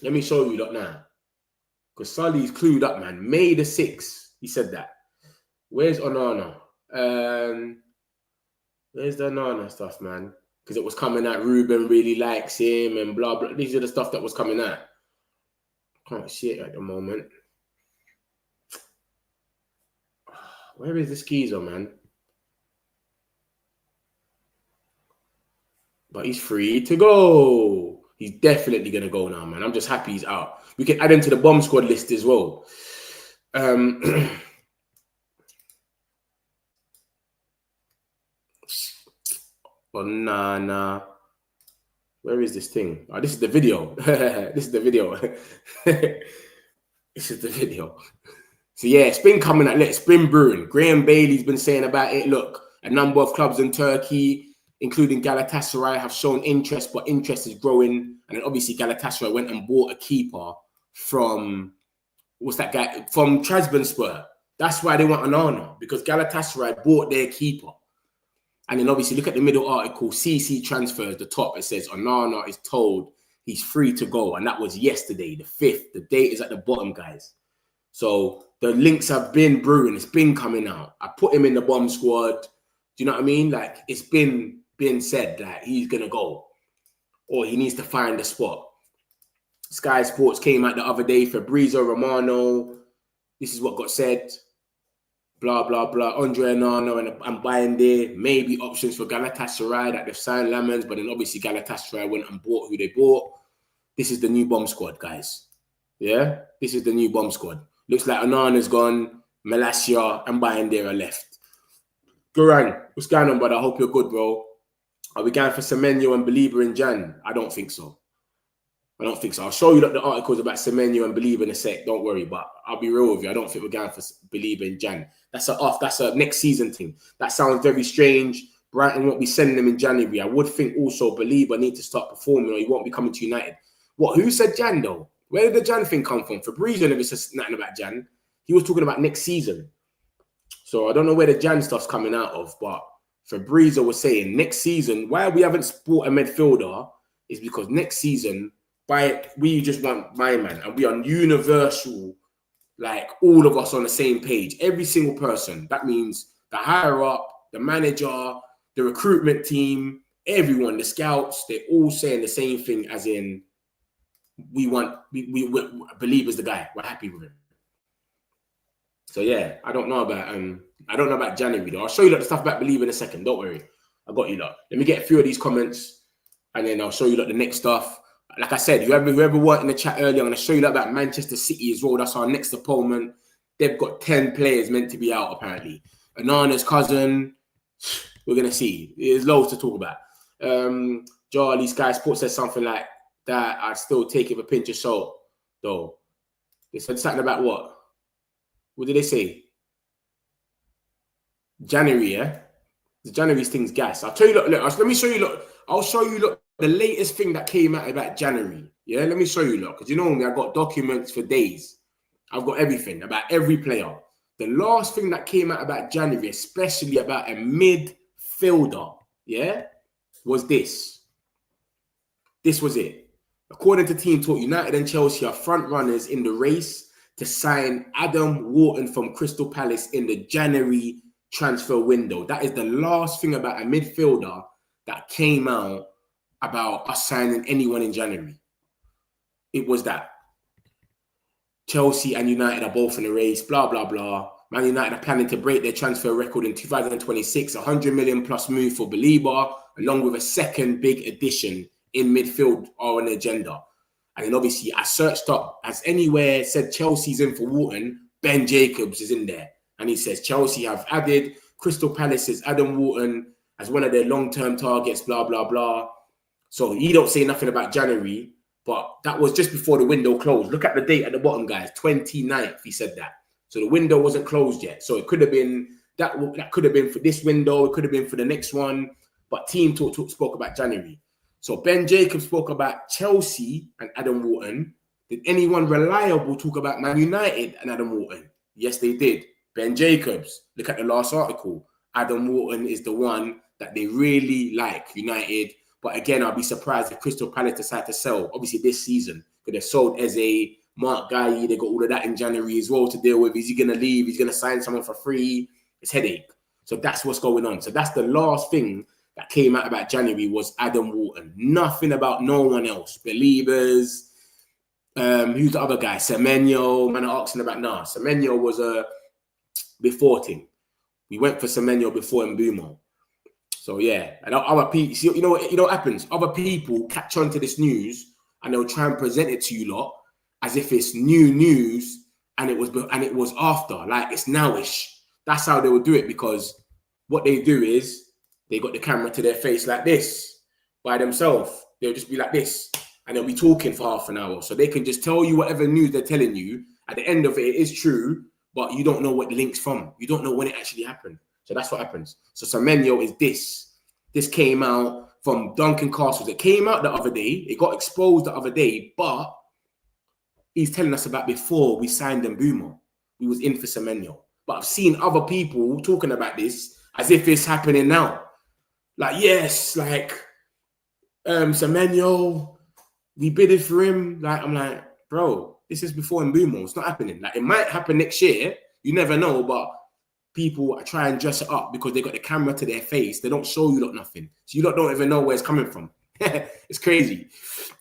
B: Let me show you that now. Because Sully's clued up, man. May the 6th, he said that. Where's Onana? Where's the Onana stuff, man? Because it was coming out, Ruben really likes him and blah, blah. These are the stuff that was coming out. Can't see it at the moment. Where is the skeezer, man? But he's free to go. He's definitely going to go now, man. I'm just happy he's out. We can add him to the bomb squad list as well. Onana. Where is this thing? Oh, this is the video. This is the video. This is the video. So, yeah, it's been coming out. It's been brewing. Graham Bailey's been saying about it. Look, a number of clubs in Turkey, including Galatasaray, have shown interest, but interest is growing. And then obviously Galatasaray went and bought a keeper from, what's that guy? From Trabzonspor. That's why they want Onana, because Galatasaray bought their keeper. And then obviously look at the middle article, CC transfers, the top, it says Onana is told he's free to go. And that was yesterday, the 5th. The date is at the bottom, guys. So the links have been brewing. It's been coming out. I put him in the bomb squad. Do you know what I mean? Like, it's been said that he's going to go. Or he needs to find a spot. Sky Sports came out the other day, Fabrizio Romano. This is what got said. Blah, blah, blah. Andre Onana and buying there. Maybe options for Galatasaray that they've signed Lamans, but then obviously Galatasaray went and bought who they bought. This is the new bomb squad, guys. Yeah? This is the new bomb squad. Looks like Onana's gone. Malacia and buying there are left. Goran, what's going on, brother? I hope you're good, bro. Are we going for Semenyo and Belieber in Jan? I don't think so. I don't think so. I'll show you the articles about Semenyo and Belieber in a sec. Don't worry, but I'll be real with you. I don't think we're going for Belieber in Jan. That's a next season thing. That sounds very strange. Brighton won't be sending them in January. I would think also Belieber need to start performing or he won't be coming to United. What? Who said Jan, though? Where did the Jan thing come from? Fabrizio never said nothing about Jan. He was talking about next season. So I don't know where the Jan stuff's coming out of, but Fabrizio was saying next season, why we haven't bought a midfielder is because next season, we just want my man, and we are universal, like all of us on the same page, every single person. That means the higher up, the manager, the recruitment team, everyone, the scouts, they're all saying the same thing, as in we believe is the guy. We're happy with him. So yeah, I don't know about January though. I'll show you the stuff about Believe in a second. Don't worry, I got you lot. Let me get a few of these comments, and then I'll show you the next stuff. Like I said, whoever worked in the chat earlier, I'm going to show you about Manchester City as well. That's our next opponent. They've got 10 players meant to be out, apparently. Onana's cousin. We're going to see. There's loads to talk about. Charlie Sky Sports says something like that. I'd still take it with a pinch of salt, though. They said something about what? What did they say? January, yeah? The January's thing's gas. I'll tell you, look, let me show you, look. I'll show you, look, the latest thing that came out about January. Yeah, let me show you, look. Because you know me, I've got documents for days. I've got everything about every player. The last thing that came out about January, especially about a midfielder, yeah, was this. This was it. According to Team Talk, United and Chelsea are front runners in the race to sign Adam Wharton from Crystal Palace in the January transfer window. That is the last thing about a midfielder that came out about us signing anyone in January. It was that. Chelsea and United are both in the race, blah, blah, blah. Man United are planning to break their transfer record in 2026, 100 million plus move for Belieber, along with a second big addition in midfield are on the agenda. And then obviously I searched up, has anywhere said Chelsea's in for Wharton, Ben Jacobs is in there. And he says Chelsea have added Crystal Palace's Adam Wharton as one of their long-term targets, blah, blah, blah. So he don't say nothing about January, but that was just before the window closed. Look at the date at the bottom, guys, 29th, he said that. So the window wasn't closed yet. So it could have been, that could have been for this window, it could have been for the next one, but Team Talk spoke about January. So Ben Jacobs spoke about Chelsea and Adam Wharton. Did anyone reliable talk about Man United and Adam Wharton? Yes, they did. Ben Jacobs, look at the last article. Adam Wharton is the one that they really like, United. But again, I'll be surprised if Crystal Palace decide to sell, obviously this season, because they've sold Eze, Mark Guy, they got all of that in January as well to deal with. Is he going to leave? He's going to sign someone for free? It's headache. So that's what's going on. So that's the last thing that came out about January was Adam Wharton. Nothing about no one else. Believers. Who's the other guy? Semenyo. Man, are asking about Semenyo was a before thing. We went for Semenyo before Mbumo. So yeah, and other people, you know what happens? Other people catch on to this news and they'll try and present it to you lot as if it's new news and it was after, like it's nowish. That's how they will do it, because what they do is they got the camera to their face like this by themselves. They'll just be like this and they'll be talking for half an hour. So they can just tell you whatever news they're telling you. At the end of it, it is true, but you don't know what the link's from. You don't know when it actually happened. So that's what happens. So Semenyo is this. This came out from Duncan Castles. It came out the other day. It got exposed the other day, but he's telling us about before we signed Mbumo. We was in for Semenyo. But I've seen other people talking about this as if it's happening now. Like, yes, like Semenyo, we bidded for him. Like, I'm like, bro, this is before Mbumo. It's not happening. Like, it might happen next year. You never know, but people try and dress it up because they got the camera to their face. They don't show you nothing. So you don't even know where it's coming from. It's crazy.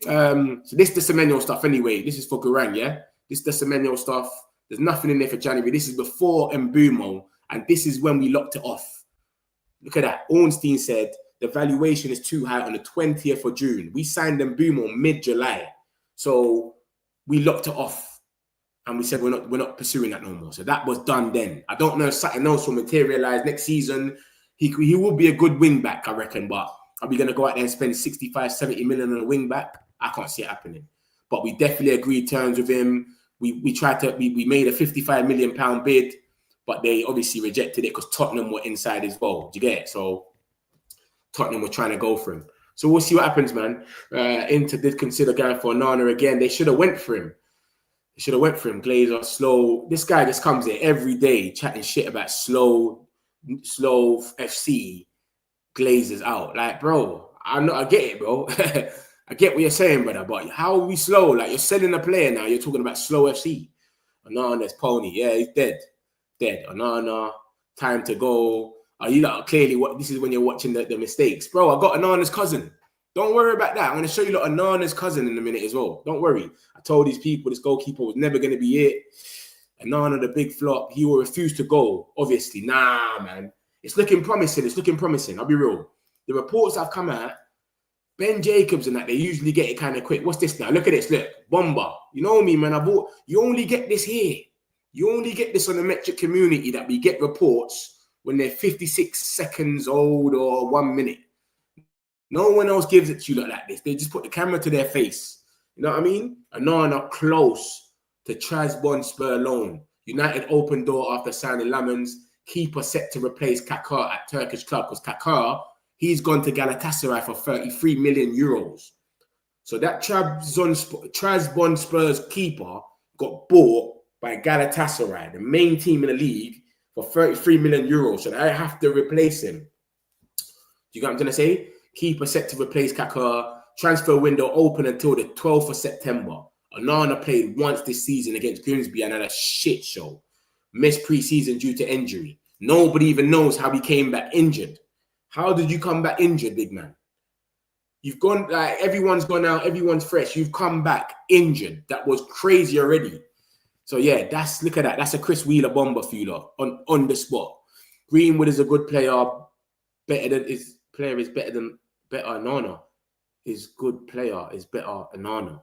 B: So this is the Semenyo stuff anyway. This is for Garang, yeah? This is the Semenyo stuff. There's nothing in there for January. This is before Mbumo, and this is when we locked it off. Look at that. Ornstein said the valuation is too high on the 20th of June. We signed Mbumo mid-July. So we locked it off. And we said we're not pursuing that no more. So that was done then. I don't know if something else will materialize next season. He will be a good wing back, I reckon. But are we going to go out there and spend 65, 70 million on a wing back? I can't see it happening. But we definitely agreed terms with him. We made a £55 million bid, but they obviously rejected it because Tottenham were inside as well. Do you get it? So Tottenham were trying to go for him. So we'll see what happens, man. Inter did consider going for Onana again. They should have went for him. Should have went for him. Glazer, slow. This guy just comes here every day chatting shit about slow FC. Glazers out. Like, bro, I get it, bro. I get what you're saying, brother. But how are we slow? Like, you're selling a player now. You're talking about slow FC. Onana's pony. Yeah, he's dead. Dead. Onana. Time to go. You know, clearly this is when you're watching the mistakes. Bro, I got Onana's cousin. Don't worry about that. I'm going to show you lot Onana's cousin in a minute as well. Don't worry. I told these people this goalkeeper was never going to be it. Onana, the big flop, he will refuse to go. Obviously, nah, man. It's looking promising. It's looking promising. I'll be real. The reports have come out, Ben Jacobs and that, they usually get it kind of quick. What's this now? Look at this. Look, Bomber. You know me, man. You only get this here. You only get this on the metric community that we get reports when they're 56 seconds old or 1 minute. No one else gives it to you like this. They just put the camera to their face. You know what I mean? Onana close to Trabzonspor loan. United open door after signing Lamens. Keeper set to replace Kaká at Turkish club, because Kaká, he's gone to Galatasaray for 33 million euros. So that Trabzonspor's keeper got bought by Galatasaray, the main team in the league, for 33 million euros. So I have to replace him. Do you get what I'm trying to say? Keeper set to replace Kaká. transfer window open until the 12th of September. Onana played once this season against Grimsby and had a shit show. Missed pre-season due to injury. Nobody even knows how he came back injured. How did you come back injured, big man? You've gone, like, everyone's gone out, everyone's fresh. You've come back injured. That was crazy already. So, yeah, look at that. That's a Chris Wheeler bomber for you lot on the spot. Greenwood is a good player. Better Onana. His good player is better Onana.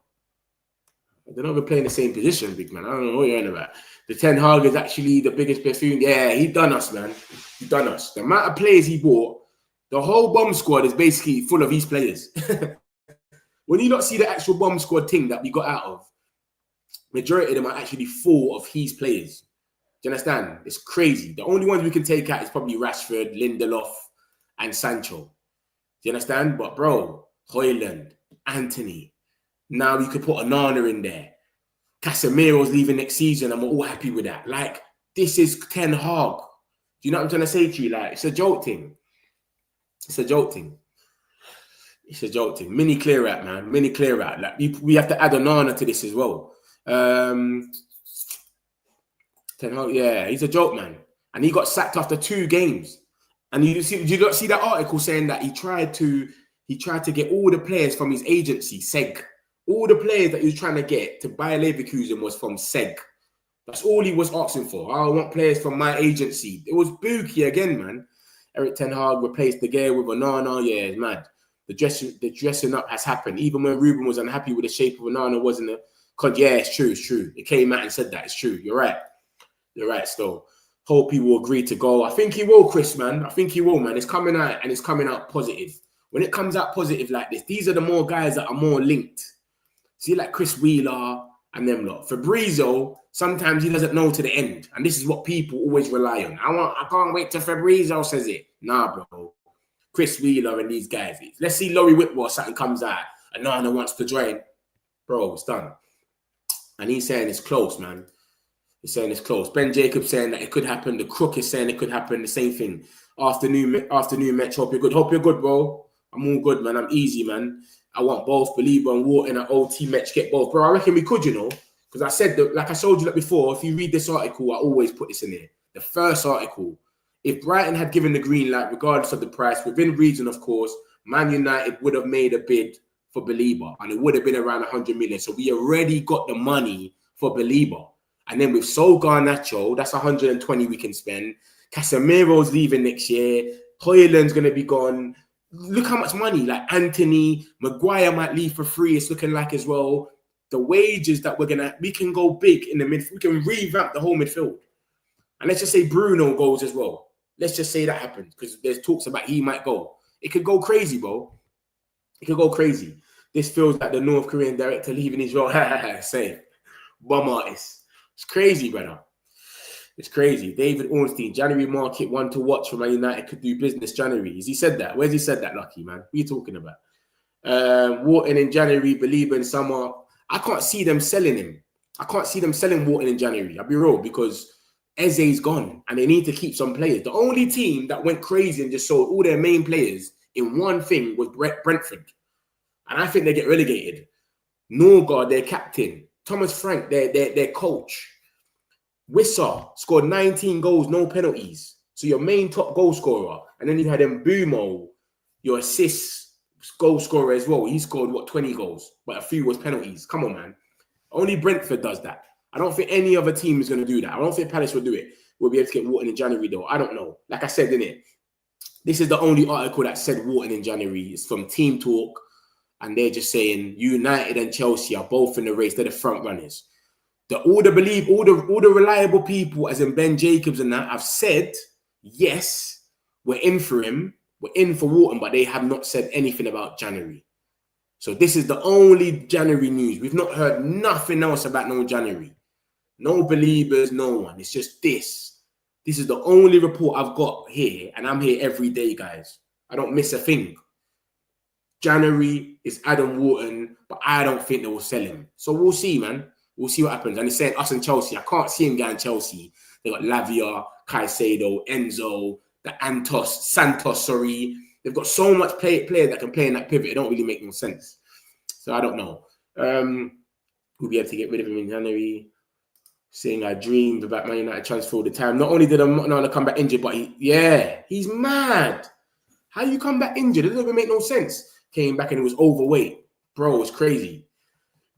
B: They're not even playing the same position, big man. I don't know what you're on about. The Ten Hag is actually the biggest buffoon. Yeah, he done us, man. He done us. The amount of players he bought, the whole bomb squad is basically full of his players. When you not see the actual bomb squad thing that we got out of, majority of them are actually full of his players. Do you understand? It's crazy. The only ones we can take out is probably Rashford, Lindelof, and Sancho. Do you understand? But, bro, Hojlund, Anthony. Now you could put Onana in there. Casemiro's leaving next season and we're all happy with that. Like, this is Ten Hag. Do you know what I'm trying to say to you? Like, it's a joke thing. It's a joke thing. It's a joke thing. Mini clear out, man. Mini clear out. Like, we have to add Onana to this as well. Ten Hag, yeah, he's a joke, man. And he got sacked after 2 games. And did you not see that article saying that he tried to get all the players from his agency, Seg. All the players that he was trying to get to buy Leverkusen was from Seg. That's all he was asking for. I want players from my agency. It was Buki again, man. Eric Ten Hag replaced the gear with Onana. Yeah, it's mad. The dressing up has happened. Even when Ruben was unhappy with the shape of Onana, wasn't it? Yeah, it's true. It's true. It came out and said that. It's true. You're right. You're right, still. Hope he will agree to go. I think he will, Chris, man. I think he will, man. It's coming out and it's coming out positive. When it comes out positive like this, these are the more guys that are more linked. See, like Chris Wheeler and them lot. Fabrizio, sometimes he doesn't know to the end. And this is what people always rely on. I can't wait till Fabrizio says it. Nah, bro. Chris Wheeler and these guys. Let's see Laurie Whitmore, something comes out. And Nana wants to join. Bro, it's done. And he's saying it's close, man. He's saying it's close. Ben Jacobs saying that it could happen. The Crook is saying it could happen. The same thing. Afternoon match. Hope you're good. Hope you're good, bro. I'm all good, man. I'm easy, man. I want both Belieber and Water in an OT match. Get both. Bro, I reckon we could, you know. Because I said, that, like I told you that before, if you read this article, I always put this in there. The first article. If Brighton had given the green light, regardless of the price, within reason, of course, Man United would have made a bid for Belieber. And it would have been around 100 million. So we already got the money for Belieber. And then with Sol Garnacho, that's 120 we can spend. Casemiro's leaving next year. Hojlund's going to be gone. Look how much money. Like Anthony, Maguire might leave for free. It's looking like as well. The wages that we can go big in the midfield. We can revamp the whole midfield. And let's just say Bruno goes as well. Let's just say that happens because there's talks about he might go. It could go crazy, bro. It could go crazy. This feels like the North Korean director leaving his role. Same. Bomb artist. It's crazy, brother. It's crazy. David Ornstein, January market, one to watch for Man United could do business January. Has he said that? Where's he said that, Lucky, man? What are you talking about? Wharton in January, Belieber in summer. I can't see them selling him. I can't see them selling Wharton in January. I'll be real because Eze's gone and they need to keep some players. The only team that went crazy and just sold all their main players in one thing was Brentford. And I think they get relegated. Norgard, their captain. Thomas Frank, their coach. Wissa scored 19 goals, no penalties. So your main top goal scorer. And then you had Mbumo, your assist goal scorer as well. He scored, 20 goals? But a few was penalties. Come on, man. Only Brentford does that. I don't think any other team is going to do that. I don't think Palace will do it. We'll be able to get Wharton in January, though. I don't know. Like I said, innit? This is the only article that said Wharton in January. It's from Team Talk. And they're just saying United and Chelsea are both in the race. They're the front runners. All the reliable people, as in Ben Jacobs and that, have said, yes, we're in for him. We're in for Wharton, but they have not said anything about January. So this is the only January news. We've not heard nothing else about no January. No Believers, no one. It's just this. This is the only report I've got here, and I'm here every day, guys. I don't miss a thing. January is Adam Wharton, but I don't think they will sell him. So we'll see, man. We'll see what happens. And it's saying us and Chelsea. I can't see him going Chelsea. They got Lavia, Caicedo, Enzo, Santos. They've got so much player that can play in that pivot. It don't really make no sense. So I don't know. We'll be able to get rid of him in January. Saying I dreamed about Man United transfer all the time. Not only did Onana come back injured, but he's mad. How you come back injured? It doesn't even make no sense. Came back and he was overweight. Bro, it's crazy.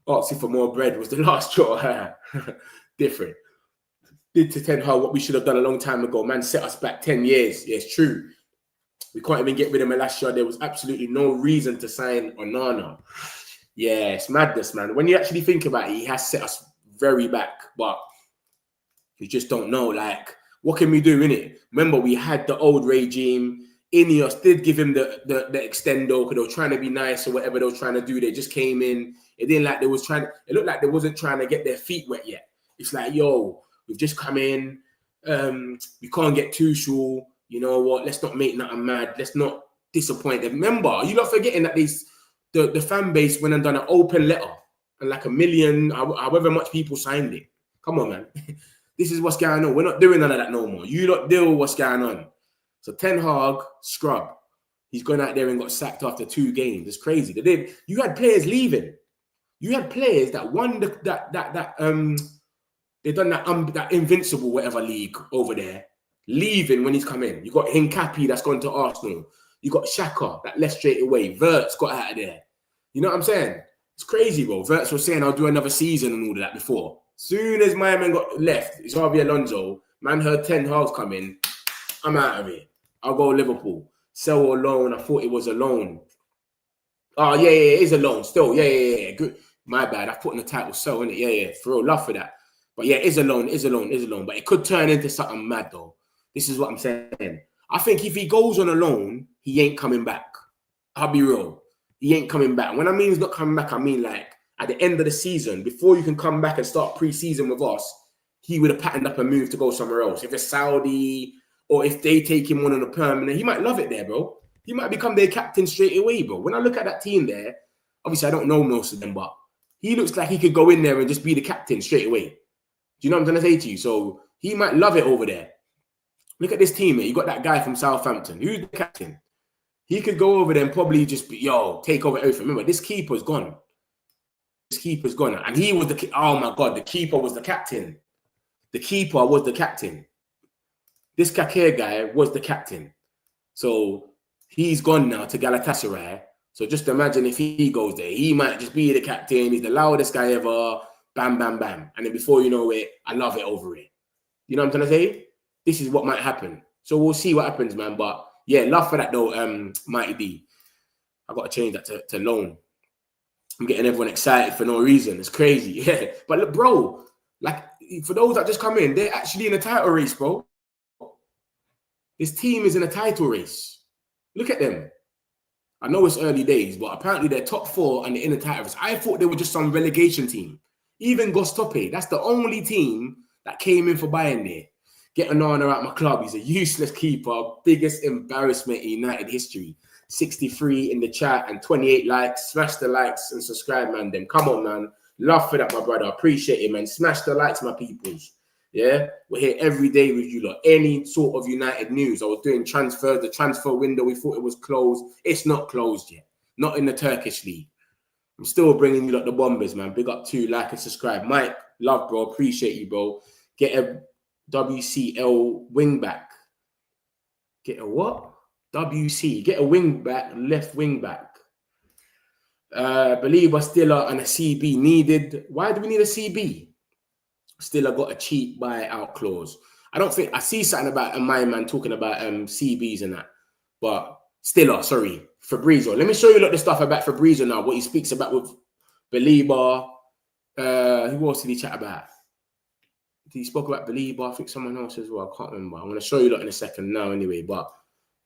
B: Asking for more bread was the last straw. Different. Did to Ten Hag what we should have done a long time ago. Man set us back 10 years. Yeah, it's true. We can't even get rid of him last year. There was absolutely no reason to sign Onana. Yeah, it's madness, man. When you actually think about it, he has set us very back, but you just don't know. Like, what can we do in it? Remember, we had the old regime. Ineos did give him the extendo because they were trying to be nice or whatever they were trying to do. They just came in. It didn't like they was trying. It looked like they wasn't trying to get their feet wet yet. It's like, yo, we've just come in. We can't get too sure. You know what? Let's not make nothing mad. Let's not disappoint them. Remember, you're not forgetting that the fan base went and done an open letter and like 1 million, however much people signed it. Come on, man. This is what's going on. We're not doing none of that no more. You lot deal with what's going on. So Ten Hag, scrub. He's gone out there and got sacked after 2 games. It's crazy. You had players leaving. You had players that won they done that invincible whatever league over there, leaving when he's come in. You got Hincapi that's gone to Arsenal. You got Xhaka that left straight away. Wirtz got out of there. You know what I'm saying? It's crazy, bro. Wirtz was saying I'll do another season and all of that before. Soon as my man got left, it's Xabi Alonso. Man heard Ten Hag's coming. I'm out of here. I'll go Liverpool. Sell or loan. I thought it was a loan. Oh, yeah, it is a loan still. Yeah. Good. My bad. I put in the title sell, innit? Yeah. For real. Love for that. But yeah, it is a loan. But it could turn into something mad, though. This is what I'm saying. I think if he goes on a loan, he ain't coming back. I'll be real. He ain't coming back. When I mean he's not coming back, I mean like at the end of the season, before you can come back and start pre-season with us, he would have patterned up a move to go somewhere else. If it's Saudi or if they take him on a permanent, he might love it there, bro. He might become their captain straight away, bro. When I look at that team there, obviously I don't know most of them, but he looks like he could go in there and just be the captain straight away. Do you know what I'm trying to say to you? So he might love it over there. Look at this team, man. You got that guy from Southampton. Who's the captain? He could go over there and probably just be, take over everything. Remember, this keeper's gone. And he was oh my God, the keeper was the captain. The keeper was the captain. This Kakir guy was the captain. So he's gone now to Galatasaray. So just imagine if he goes there, he might just be the captain. He's the loudest guy ever. Bam, bam, bam. And then before you know it, I love it over it. You know what I'm trying to say? This is what might happen. So we'll see what happens, man. But yeah, love for that though, Mighty D. I got to change that to loan. I'm getting everyone excited for no reason. It's crazy. Yeah. But look, bro, like for those that just come in, they're actually in a title race, bro. This team is in a title race. Look at them. I know it's early days, but apparently they're top 4 and they're in the title race. I thought they were just some relegation team. Even Gostope, that's the only team that came in for Bayern there. Get Onana out my club. He's a useless keeper. Biggest embarrassment in United history. 63 in the chat and 28 likes. Smash the likes and subscribe, man. Then come on, man. Love for that, my brother. Appreciate it, man. Smash the likes, my peoples. Yeah, we're here every day with you lot. Any sort of United news. I was doing transfers. The transfer window, we thought it was closed. It's not closed yet. Not in the Turkish league. I'm still bringing you lot the bombers, man. Big up to like and subscribe. Mike, love, bro. Appreciate you, bro. Get a WCL wing back. Get a what? WC. Get a wing back, left wing back. Believer, Stiller, and a CB needed. Why do we need a CB? Stiller got a cheap buyout clause. I don't think I see something about my man talking about CBs and that. But Stiller, sorry, Fabrizio. Let me show you the stuff about Fabrizio now. What he speaks about with Believer. Who else did he chat about? He spoke about Believer. I think someone else as well. I can't remember. I'm going to show you in a second now anyway. But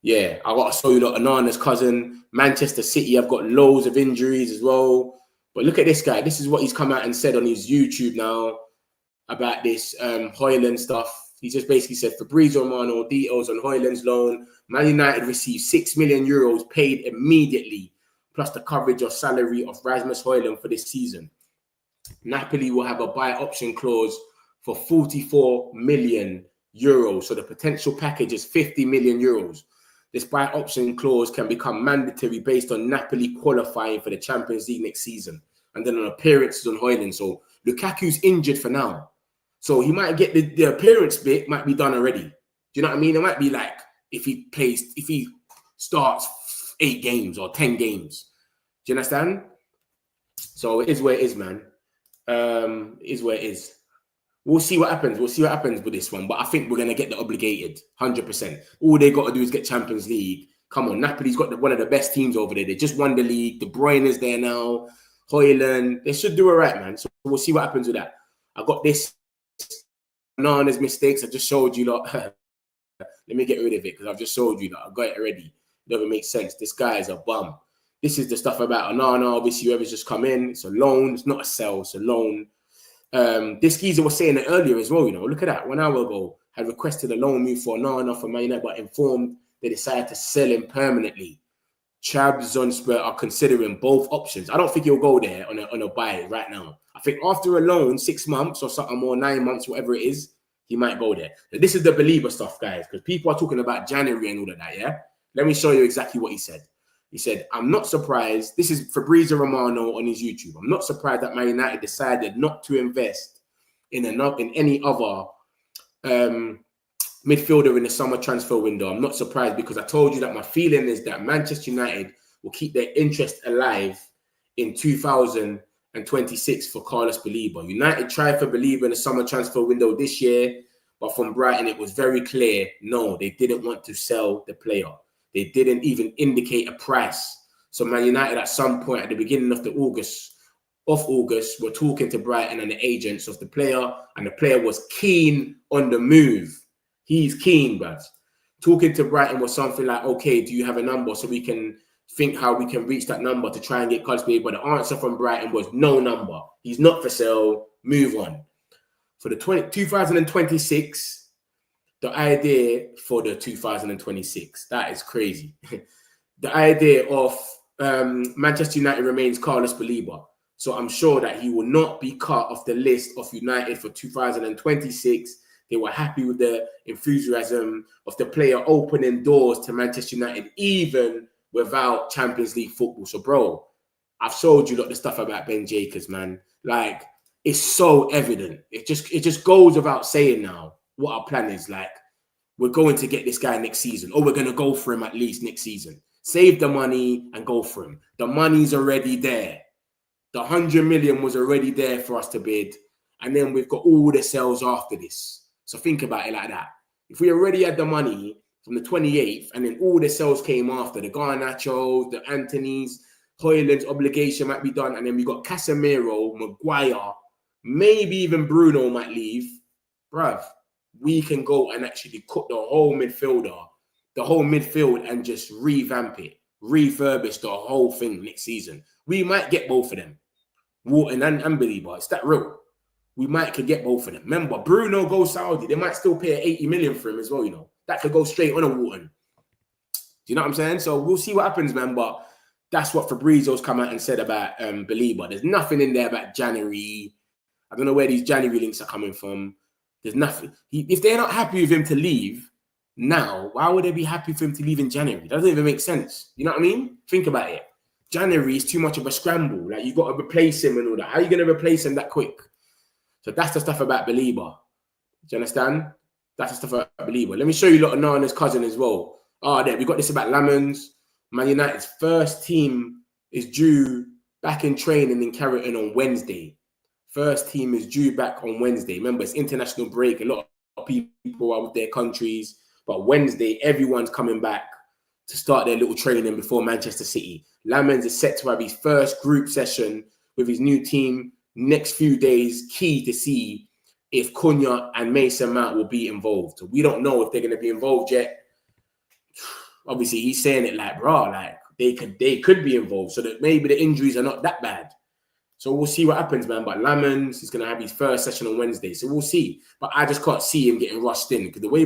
B: yeah, I got to show you Onana's cousin. Manchester City have got loads of injuries as well. But look at this guy. This is what he's come out and said on his YouTube now about this Hojlund stuff. He just basically said Fabrizio Romano details on Hojlund's loan. Man United received 6 million euros paid immediately, plus the coverage of salary of Rasmus Hojlund for this season. Napoli will have a buy option clause for 44 million euros. So the potential package is 50 million euros. This buy option clause can become mandatory based on Napoli qualifying for the Champions League next season, and then on appearances on Hojlund. So Lukaku's injured for now, so he might get the appearance bit might be done already. Do you know what I mean? It might be like if he starts 8 games or 10 games. Do you understand? So it is where it is, man. It is where it is. We'll see what happens. We'll see what happens with this one. But I think we're going to get the obligated, 100%. All they got to do is get Champions League. Come on, Napoli's got one of the best teams over there. They just won the league. De Bruyne is there now. Hojlund. They should do it right, man. So we'll see what happens with that. I got this. Onana's mistakes. I just showed you lot. Let me get rid of it because I've just showed you that. I got it already. It doesn't make sense. This guy is a bum. This is the stuff about Onana. Obviously, whoever's just come in. It's a loan. It's not a sell. It's a loan. This geezer was saying it earlier as well, you know. Look at that. 1 hour ago, had requested a loan move for Onana from Man United, but informed they decided to sell him permanently. Trabzonspor are considering both options. I don't think he'll go there on a buy right now. I think after a loan, 6 months or something more, 9 months, whatever it is, he might go there. So this is the believer stuff, guys, because people are talking about January and all of that, yeah? Let me show you exactly what he said. He said, I'm not surprised. This is Fabrizio Romano on his YouTube. I'm not surprised that Man United decided not to invest in any other midfielder in the summer transfer window. I'm not surprised because I told you that my feeling is that Manchester United will keep their interest alive in 2026 for Carlos Baleba. United tried for Baleba in the summer transfer window this year, but from Brighton, it was very clear, no, they didn't want to sell the player. They didn't even indicate a price. So Man United at some point at the beginning of August, were talking to Brighton and the agents of the player, and the player was keen on the move. He's keen, bruv. Talking to Brighton was something like, okay, do you have a number so we can think how we can reach that number to try and get Carlos Baleba? But the answer from Brighton was no number. He's not for sale. Move on. For the 2026, the idea for the 2026, that is crazy. The idea of Manchester United remains Carlos Baleba. So I'm sure that he will not be cut off the list of United for 2026. They were happy with the enthusiasm of the player opening doors to Manchester United, even without Champions League football. So, bro, I've showed you the stuff about Ben Jacobs, man. Like, it's so evident. It just goes without saying now what our plan is. Like, we're going to get this guy next season, or we're going to go for him at least next season. Save the money and go for him. The money's already there. The 100 million was already there for us to bid. And then we've got all the sales after this. So think about it like that. If we already had the money from the 28th, and then all the sales came after, the Garnacho, the Anthony's, Hojlund's obligation might be done, and then we got Casemiro, Maguire, maybe even Bruno might leave. Bruv, we can go and actually cut the whole midfield and just revamp it, refurbish the whole thing next season. We might get both of them, Wharton and Baleba. It's that real. We could get both of them. Remember, Bruno goes Saudi. They might still pay 80 million for him as well, you know. That could go straight on a Wharton. Do you know what I'm saying? So we'll see what happens, man. But that's what Fabrizio's come out and said about Baleba. There's nothing in there about January. I don't know where these January links are coming from. There's nothing. If they're not happy with him to leave now, why would they be happy for him to leave in January? It doesn't even make sense. You know what I mean? Think about it. January is too much of a scramble. Like, you got to replace him and all that. How are you going to replace him that quick? So that's the stuff about Baleba. Do you understand? That's the stuff about Baleba. Let me show you Onana's cousin as well. There, we got this about Lamens. Man United's first team is due back in training in Carrington on Wednesday. First team is due back on Wednesday. Remember, it's international break. A lot of people are with their countries. But Wednesday, everyone's coming back to start their little training before Manchester City. Lamens is set to have his first group session with his new team next few days. Key to see if Cunha and Mason Mount will be involved. So we don't know if they're going to be involved yet. Obviously, he's saying it like, bro, like they could be involved, so that maybe the injuries are not that bad. So we'll see what happens, man. But Lamens is going to have his first session on Wednesday. So we'll see. But I just can't see him getting rushed in. Because the way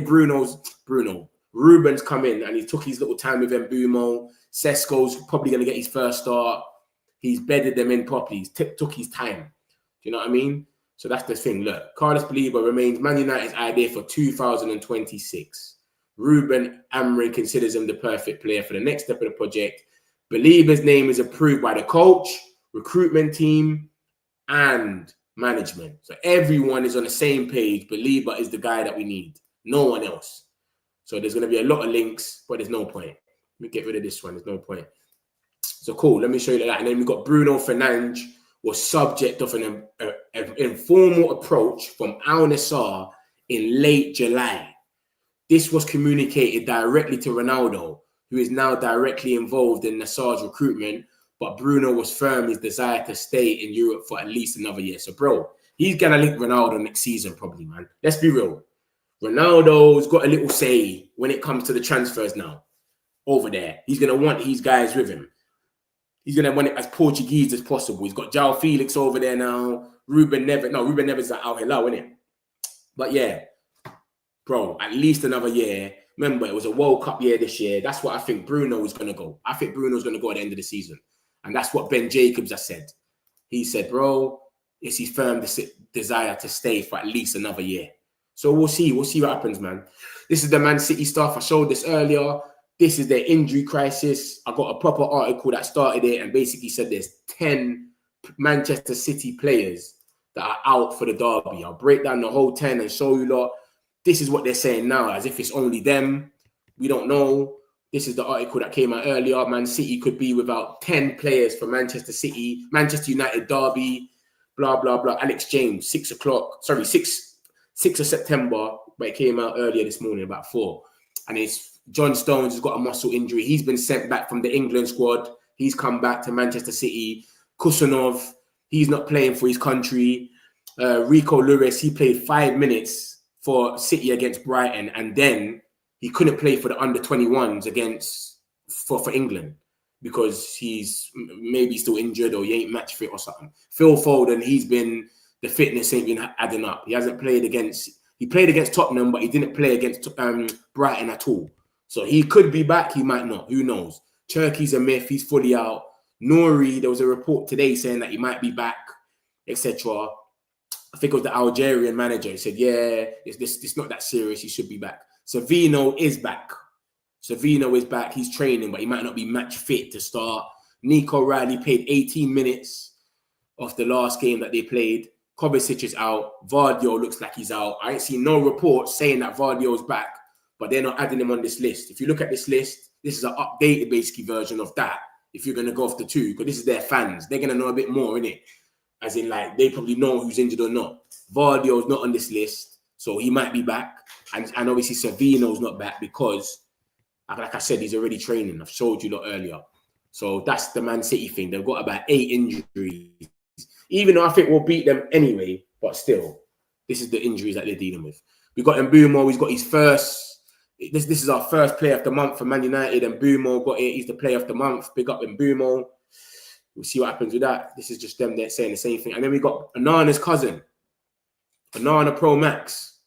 B: Ruben's come in and he took his little time with Mbumo. Sesko's probably going to get his first start. He's bedded them in properly. He's took his time. Do you know what I mean? So that's the thing. Look, Carlos Baleba remains Man United's idea for 2026. Ruben Amorim considers him the perfect player for the next step of the project. Belieber's name is approved by the coach, recruitment team, and management. So everyone is on the same page. Belieber is the guy that we need. No one else. So there's going to be a lot of links, but there's no point. Let me get rid of this one. There's no point. So cool. Let me show you that. And then we've got Bruno Fernandes was subject of an informal approach from Al Nassr in late July. This was communicated directly to Ronaldo, who is now directly involved in Nassr's recruitment, but Bruno was firm his desire to stay in Europe for at least another year. So, bro, he's going to link Ronaldo next season probably, man. Let's be real. Ronaldo's got a little say when it comes to the transfers now over there. He's going to want these guys with him. He's going to want it as Portuguese as possible. He's got João Felix over there now. Ruben Neves is at Al Hilal, isn't it? But yeah, bro, at least another year. Remember, it was a World Cup year this year. That's what I think Bruno is going to go. I think Bruno's going to go at the end of the season. And that's what Ben Jacobs has said. He said, bro, it's his firm desire to stay for at least another year. So we'll see. We'll see what happens, man. This is the Man City stuff. I showed this earlier. This is their injury crisis. I got a proper article that started it and basically said there's 10 Manchester City players that are out for the derby. I'll break down the whole 10 and show you lot. This is what they're saying now, as if it's only them. We don't know. This is the article that came out earlier. Man City could be without 10 players for Manchester City, Manchester United derby, blah, blah, blah. Alex James, 6 of September, but it came out earlier this morning, about 4. And it's John Stones has got a muscle injury. He's been sent back from the England squad. He's come back to Manchester City. Kusanov, he's not playing for his country. Rico Lewis, he played 5 minutes for City against Brighton, and then he couldn't play for the under-21s for England because he's maybe still injured or he ain't match fit or something. Phil Foden, the fitness ain't been adding up. He played against Tottenham, but he didn't play against Brighton at all. So he could be back, he might not. Who knows? Turkey's a myth. He's fully out. Nouri, there was a report today saying that he might be back, etc. I think it was the Algerian manager. He said, yeah, it's not that serious. He should be back. Savino is back. He's training, but he might not be match fit to start. Nico Riley played 18 minutes of the last game that they played. Kovacic is out. Vardio looks like he's out. I ain't seen no reports saying that Vardio's back, but they're not adding him on this list. If you look at this list, this is an updated basically version of that. If you're going to go off the 2, because this is their fans. They're going to know a bit more, innit? As in, like, they probably know who's injured or not. Vardio's not on this list, so he might be back. And obviously, Savino's not back because, like I said, he's already training. I've showed you a lot earlier. So that's the Man City thing. They've got about 8 injuries. Even though I think we'll beat them anyway, but still, this is the injuries that they're dealing with. We've got Mbeumo. He's got his first. This is our first player of the month for Man United, and Mbeumo got it. He's the player of the month. Big up Mbeumo. We'll see what happens with that. This is just them there saying the same thing. And then we got Onana's cousin, Onana Pro Max.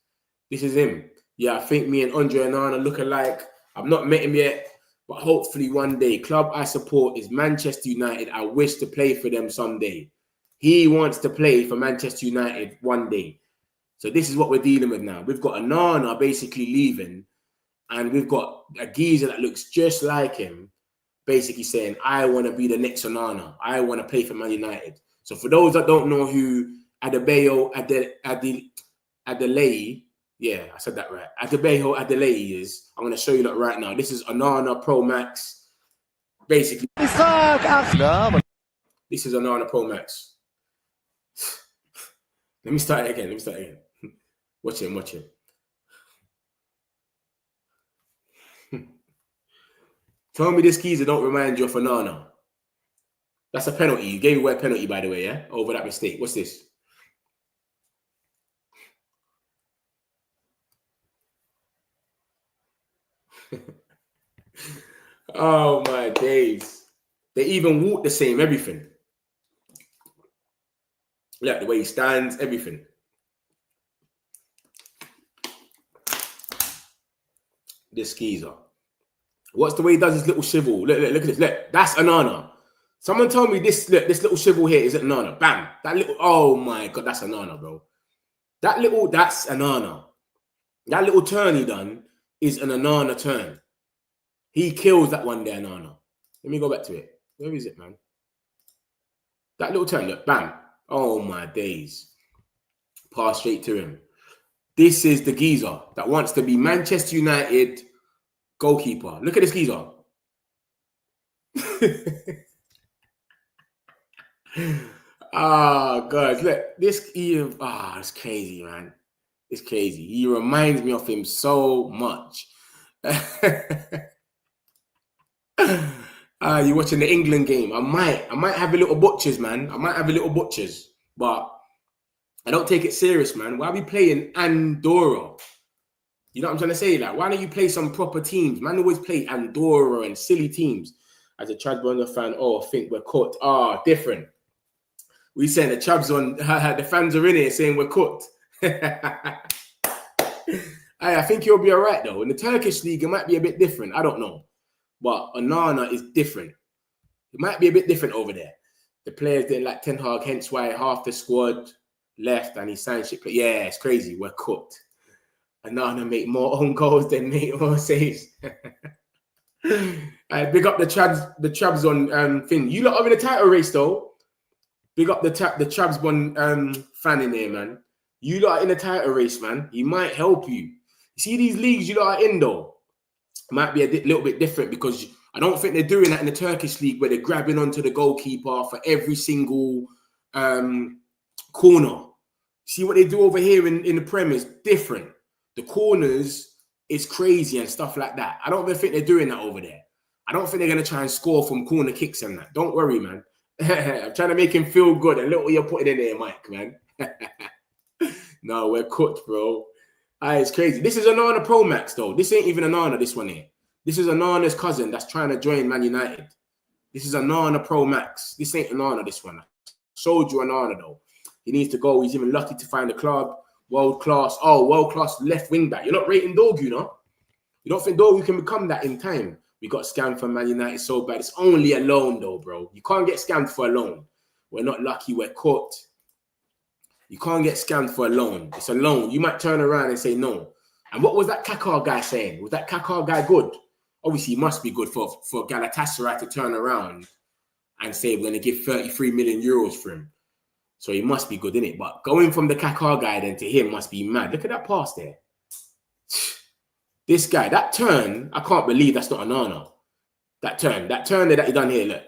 B: This is him. Yeah, I think me and Andre Onana look alike. I've not met him yet, but hopefully one day. Club I support is Manchester United. I wish to play for them someday. He wants to play for Manchester United one day. So this is what we're dealing with now. We've got Onana basically leaving, and we've got a geezer that looks just like him, basically saying, I want to be the next Onana. I want to play for Man United. So for those that don't know who Adebayo Adeleye, yeah, I said that right. Adebayo Adeleye is, I'm going to show you that right now. This is Onana Pro Max. Basically, this is Onana Pro Max. Let me start it again. Watch him. Tell me this geezer don't remind you of Onana. That's a penalty. You gave away a penalty, by the way, yeah? Over that mistake. What's this? Oh, my days. They even walk the same, everything. Look, the way he stands, everything. This geezer. What's the way he does his little shivel? Look at this. Look, that's Onana. Someone told me this little shivel here isn't Onana. Bam. That little, oh my God, that's Onana, bro. That's Onana. That little turn he done is an Onana turn. He kills that one there, Onana. Let me go back to it. Where is it, man? That little turn, look, bam. Oh, my days. Pass straight to him. This is the geezer that wants to be Manchester United goalkeeper. Look at this geezer. God, look, it's crazy, man. It's crazy. He reminds me of him so much. You're watching the England game. I might have a little butchers, man. I might have a little butchers, but I don't take it serious, man. Why are we playing Andorra? You know what I'm trying to say? Like, why don't you play some proper teams? Man always play Andorra and silly teams. As a Trabzonspor fan, I think we're cooked. Different. We saying the Trabzon, the fans are in here saying we're cooked. I think you'll be all right, though. In the Turkish league, it might be a bit different. I don't know. But Onana is different. It might be a bit different over there. The players didn't like Ten Hag, hence why half the squad left and he signed shit. But yeah, it's crazy. We're cooked. Onana make more own goals than make more saves. Big up the Trabzon thing. You lot are in the title race, though. Big up the Trabzon fan in there, man. You lot are in the title race, man. He might help you. You see these leagues you lot are in, though? Might be a little bit different because I don't think they're doing that in the Turkish league where they're grabbing onto the goalkeeper for every single corner. See what they do over here in the Prem is different. The corners is crazy and stuff like that. I don't even think they're doing that over there. I don't think they're going to try and score from corner kicks and that. Don't worry, man. I'm trying to make him feel good. And look what you're putting in there, Mike, man. No, we're cooked, bro. It's crazy. This is Onana Pro Max, though. This ain't even Onana, this one here. This is Onana's cousin that's trying to join Man United. This is Onana Pro Max. This ain't Onana, this one. I showed you Onana, though. He needs to go. He's even lucky to find a club. World-class. World-class left wing-back. You're not rating Dorgu, no? You don't think Dorgu can become that in time? We got scammed for Man United so bad. It's only a loan, though, bro. You can't get scammed for a loan. We're not lucky. We're caught. You can't get scammed for a loan. It's a loan. You might turn around and say no. And what was that Kakar guy saying? Was that Kakar guy good? Obviously, he must be good for Galatasaray to turn around and say we're going to give 33 million euros for him. So he must be good, innit? But going from the Kakar guy then to him must be mad. Look at that pass there. This guy, that turn, I can't believe that's not Onana. That turn there that he done here, look.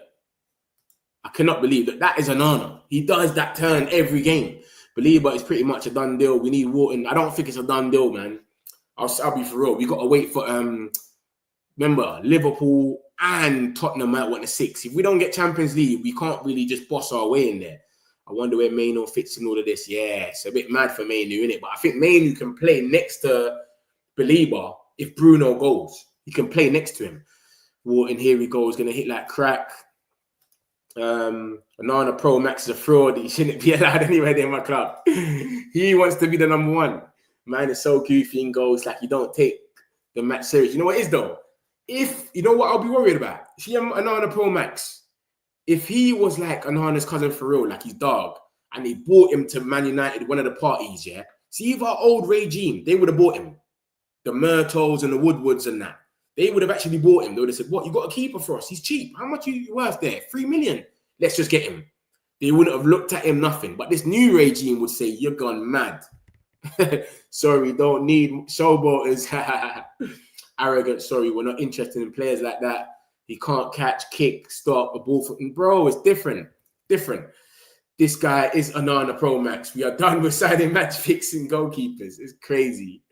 B: I cannot believe that is Onana. He does that turn every game. Believe but it's pretty much a done deal. We need Wharton. I don't think it's a done deal, man. I'll be for real. We got to wait for, remember, Liverpool and Tottenham might want the 6. If we don't get Champions League, we can't really just boss our way in there. I wonder where Mainu fits in all of this. Yeah, it's a bit mad for Mainu, innit? But I think Mainu can play next to Belieber if Bruno goes. He can play next to him. Wharton, here he goes, going to hit like crack. Onana Pro Max is a fraud. He shouldn't be allowed anywhere in my club. He wants to be the number one. Man is so goofy in goals, like you don't take the match serious. You know what it is, though? You know what I'll be worried about? See Onana Pro Max. If he was like Onana's cousin for real, like his dog, and they bought him to Man United, one of the parties, yeah? See, if our old regime, they would have bought him. The Myrtles and the Woodwards and that. They would have actually bought him. They would have said, what, you got a keeper for us? He's cheap. How much are you worth there? 3 million. Let's just get him. They wouldn't have looked at him nothing. But this new regime would say, you're gone mad. Sorry, don't need showboaters. Arrogant, sorry, we're not interested in players like that. He can't catch, kick, stop, a ball foot. Bro, it's different. Different. This guy is Onana Pro Max. We are done with signing match fixing goalkeepers. It's crazy.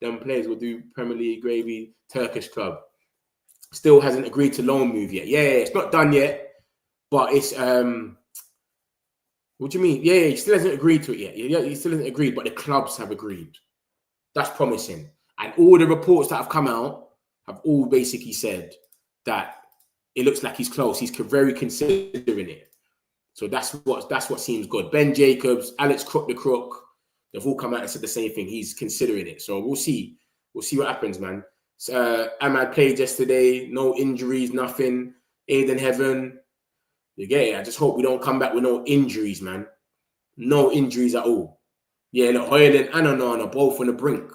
B: Them players will do Premier League gravy, Turkish club. Still hasn't agreed to loan move yet. Yeah, it's not done yet. But it's what do you mean? Yeah, he still hasn't agreed to it yet. Yeah, he still hasn't agreed, but the clubs have agreed. That's promising. And all the reports that have come out have all basically said that it looks like he's close. He's very considering it. So that's what seems good. Ben Jacobs, Alex Crook the Crook, they've all come out and said the same thing. He's considering it. So we'll see. We'll see what happens, man. Ahmad played yesterday. No injuries, nothing. Aiden Heaven. You get it? I just hope we don't come back with no injuries, man. No injuries at all. Yeah, look, Hojlund and Onana both on the brink.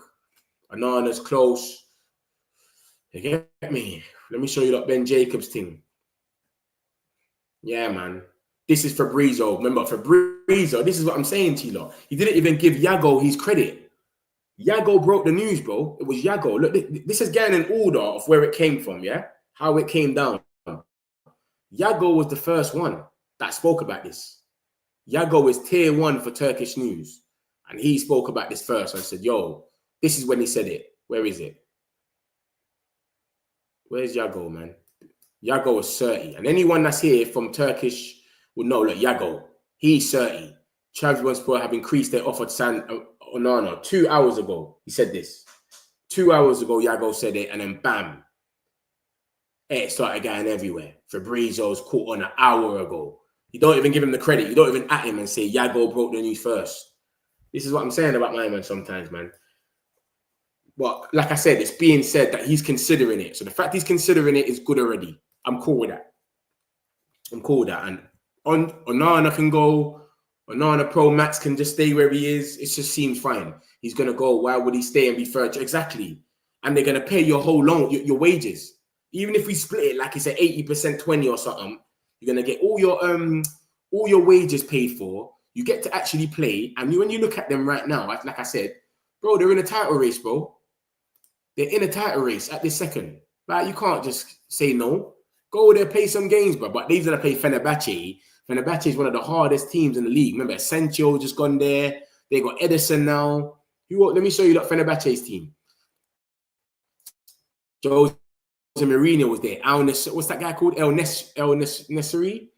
B: Onana's close. You get me? Let me show you that Ben Jacobs thing. Yeah, man. This is Fabrizio. Remember, Fabrizio, this is what I'm saying to you lot. He didn't even give Yago his credit. Yago broke the news, bro. It was Yago. Look, this is getting an order of where it came from, yeah? How it came down. Yago was the first one that spoke about this. Yago is tier 1 for Turkish news. And he spoke about this first. I said, yo, this is when he said it. Where is it? Where's Yago, man? Yago is 30. And anyone that's here from Turkish will know, look, Yago, he's 30. Trabzonspor have increased their offer to Onana 2 hours ago. He said this. 2 hours ago, Yago said it, and then bam. It started going everywhere. Fabrizio's caught on an hour ago. You don't even give him the credit. You don't even at him and say, Yago broke the news first. This is what I'm saying about my man sometimes, man. But like I said, it's being said that he's considering it. So the fact he's considering it is good already. I'm cool with that. I'm cool with that. And Onana can go. Onana Pro Max can just stay where he is. It just seems fine. He's going to go. Why would he stay and be third? Exactly. And they're going to pay your whole loan, your wages. Even if we split it, like it's an 80%, 20 or something, you're going to get all your wages paid for. You get to actually play. And when you look at them right now, like I said, bro, they're in a title race, bro. They're in a title race at this second. Like, you can't just say no. Go there, play some games, bro. But they're going to play Fenerbahce. Fenerbahce is one of the hardest teams in the league. Remember, Asensio just gone there. They got Edison now. Let me show you that Fenerbahce's team. Jose Mourinho was there. What's that guy called? El Nesri?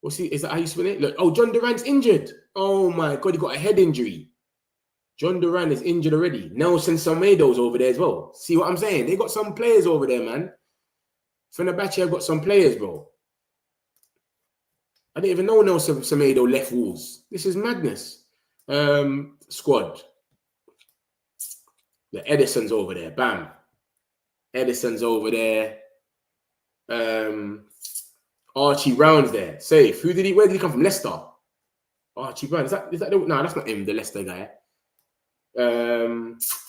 B: What's he? Is that how you spell it? Look, oh, John Duran's injured. Oh my God, he got a head injury. John Duran is injured already. Nelson Semedo's over there as well. See what I'm saying? They got some players over there, man. Fenerbahce have got some players, bro. I didn't even know Nelson Semedo left Wolves. This is madness. Squad. The Edison's over there. Bam. Edison's over there. Archie Brown's there. Safe. Where did he come from? Leicester. Archie Brown. Is that no, that's not him, the Leicester guy.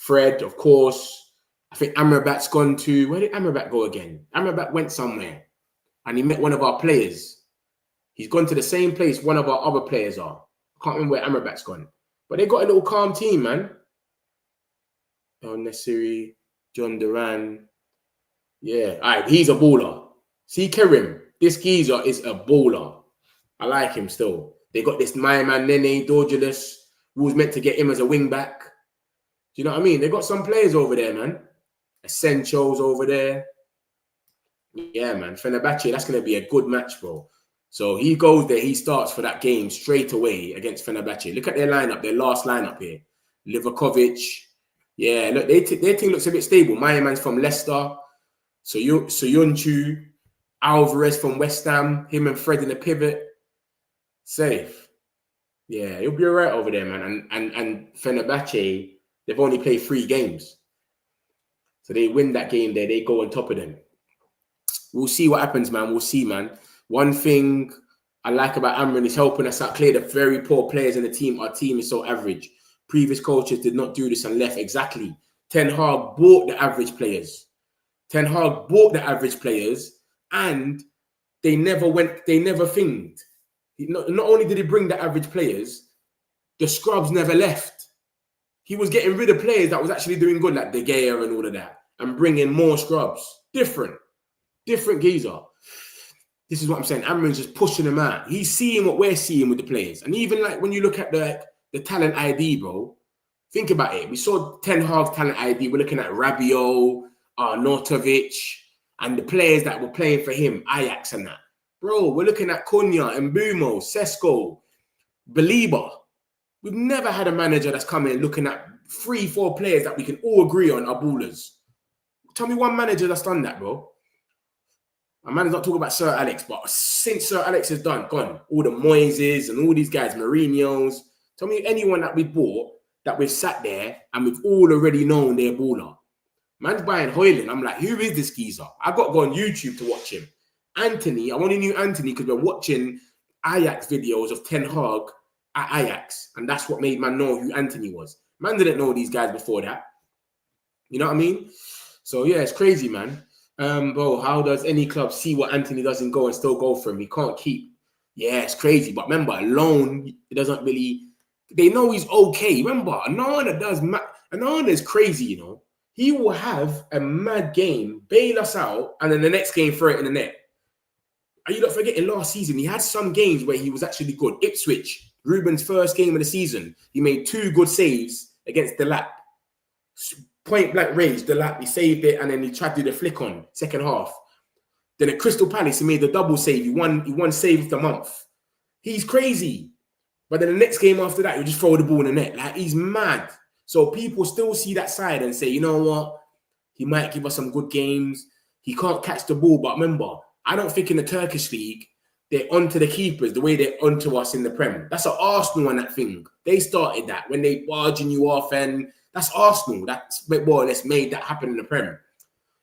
B: Fred, of course. I think Amrabat's gone to... Where did Amrabat go again? Amrabat went somewhere. And he met one of our players. He's gone to the same place one of our other players are. I can't remember where Amrabat's gone. But they got a little calm team, man. El Nesiri, John Duran. Yeah. All right, he's a baller. See Kerim. This geezer is a baller. I like him still. They got this my man, Nene Dorgeles, who was meant to get him as a wing back. Do you know what I mean? They got some players over there, man. Asensio's over there. Yeah, man. Fenerbahce, that's going to be a good match, bro. So he goes there. He starts for that game straight away against Fenerbahce. Look at their lineup, their last lineup here. Livakovic. Yeah, look, their team looks a bit stable. My man's from Leicester. Soyuncu. Alvarez from West Ham. Him and Fred in the pivot. Safe. Yeah, he'll be all right over there, man. And Fenerbahce, they've only played 3 games. So they win that game there. They go on top of them. We'll see what happens, man. We'll see, man. One thing I like about Amrin is helping us out clear the very poor players in the team. Our team is so average. Previous coaches did not do this and left. Exactly. Ten Hag bought the average players. Ten Hag bought the average players and they never thinged. Not only did he bring the average players, the scrubs never left. He was getting rid of players that was actually doing good, like De Gea and all of that, and bringing more scrubs. Different geezer. This is what I'm saying. Amrin's just pushing them out. He's seeing what we're seeing with the players. And even like when you look at the talent ID, bro, think about it. We saw Ten Hag's talent ID. We're looking at Rabiot, Arnautovic, and the players that were playing for him, Ajax and that. Bro, we're looking at Cunha, Mbumo, Sesko, Belieber. We've never had a manager that's come in looking at 3-4 players that we can all agree on are ballers. Tell me one manager that's done that, bro. My man is not talking about Sir Alex, but since Sir Alex has gone, all the Moises and all these guys, Mourinho's, tell me anyone that we bought that we've sat there and we've all already known they're baller. Man's buying Hojlund. I'm like, who is this geezer? I got to go on YouTube to watch him. Anthony, I only knew Anthony because we're watching Ajax videos of Ten Hag at Ajax. And that's what made man know who Anthony was. Man didn't know these guys before that. You know what I mean? So yeah, it's crazy, man. Bro, how does any club see what Anthony doesn't go and still go for him? He can't keep. Yeah, it's crazy. But remember, alone, it doesn't really. They know he's okay. Remember, Onana does. Onana is crazy, you know. He will have a mad game, bail us out, and then the next game throw it in the net. Are you not forgetting last season? He had some games where he was actually good. Ipswich, Ruben's first game of the season, he made 2 good saves against the lap. Point blank range, the lap, he saved it, and then he tried to do the flick on second half. Then at Crystal Palace, he made the double save. He won save of the month. He's crazy. But then the next game after that, he'll just throw the ball in the net. Like, he's mad. So people still see that side and say, you know what? He might give us some good games. He can't catch the ball. But remember, I don't think in the Turkish league, they're onto the keepers the way they're onto us in the Prem. That's an Arsenal on that thing. They started that when they barging you off, and that's Arsenal. That's more or less made that happen in the Prem.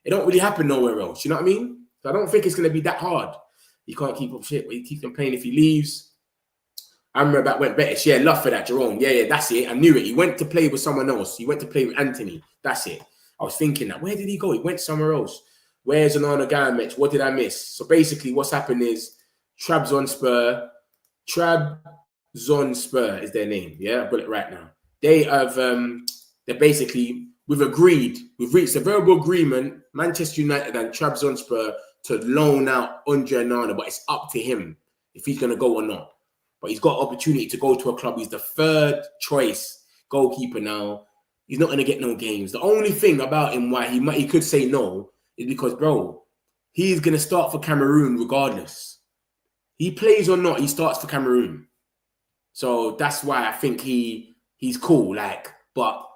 B: It don't really happen nowhere else. You know what I mean? So I don't think it's going to be that hard. He can't keep up shit, but he keeps on playing if he leaves. Amrabat went better. Yeah, love for that, Jerome. Yeah, that's it. I knew it. He went to play with someone else. He went to play with Anthony. That's it. I was thinking that. Where did he go? He went somewhere else. Where's Onana guy, Mitch? What did I miss? So basically, what's happened is Trabzonspor is their name. Yeah, I've got it right now. They have, they're basically, we've reached a verbal agreement, Manchester United and Trabzonspor, to loan out Andre Onana, but it's up to him if he's going to go or not. But he's got opportunity to go to a club. He's the 3rd choice goalkeeper now. He's not going to get no games. The only thing about him why he could say no is because, bro, he's going to start for Cameroon regardless. He plays or not, he starts for Cameroon. So that's why I think he's cool. Like, but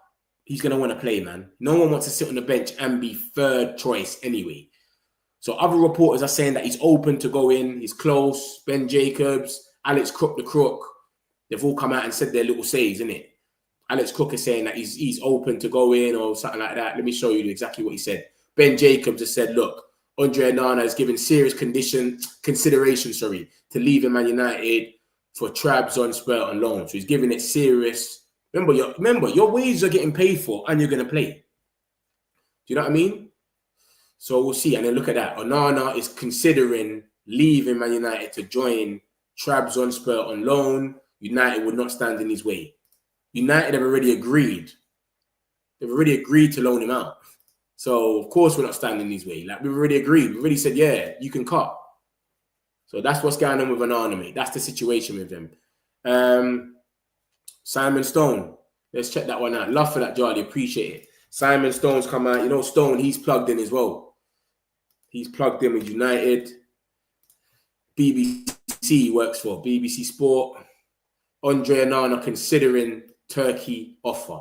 B: he's going to want to play, man. No one wants to sit on the bench and be 3rd choice anyway. So other reporters are saying that he's open to go in. He's close. Ben Jacobs, Alex Crook, the Crook. They've all come out and said their little says, innit? Alex Crook is saying that he's open to go in or something like that. Let me show you exactly what he said. Ben Jacobs has said, look, Andre Onana has given serious consideration to leaving Man United for Trabzonspor on loan. So he's giving it serious. Remember, your wages are getting paid for and you're going to play. Do you know what I mean? So we'll see. And then look at that. Onana is considering leaving Man United to join Trabzonspor on loan. United would not stand in his way. United have already agreed. They've already agreed to loan him out. So, of course, we're not standing in his way. Like, we've already agreed. We've already said, yeah, you can cut. So that's what's going on with Onana, mate. That's the situation with him. Simon Stone. Let's check that one out. Love for that, Charlie. Appreciate it. Simon Stone's come out. You know, Stone, he's plugged in as well. He's plugged in with United. BBC works for. BBC Sport. Andre Onana considering Turkey offer.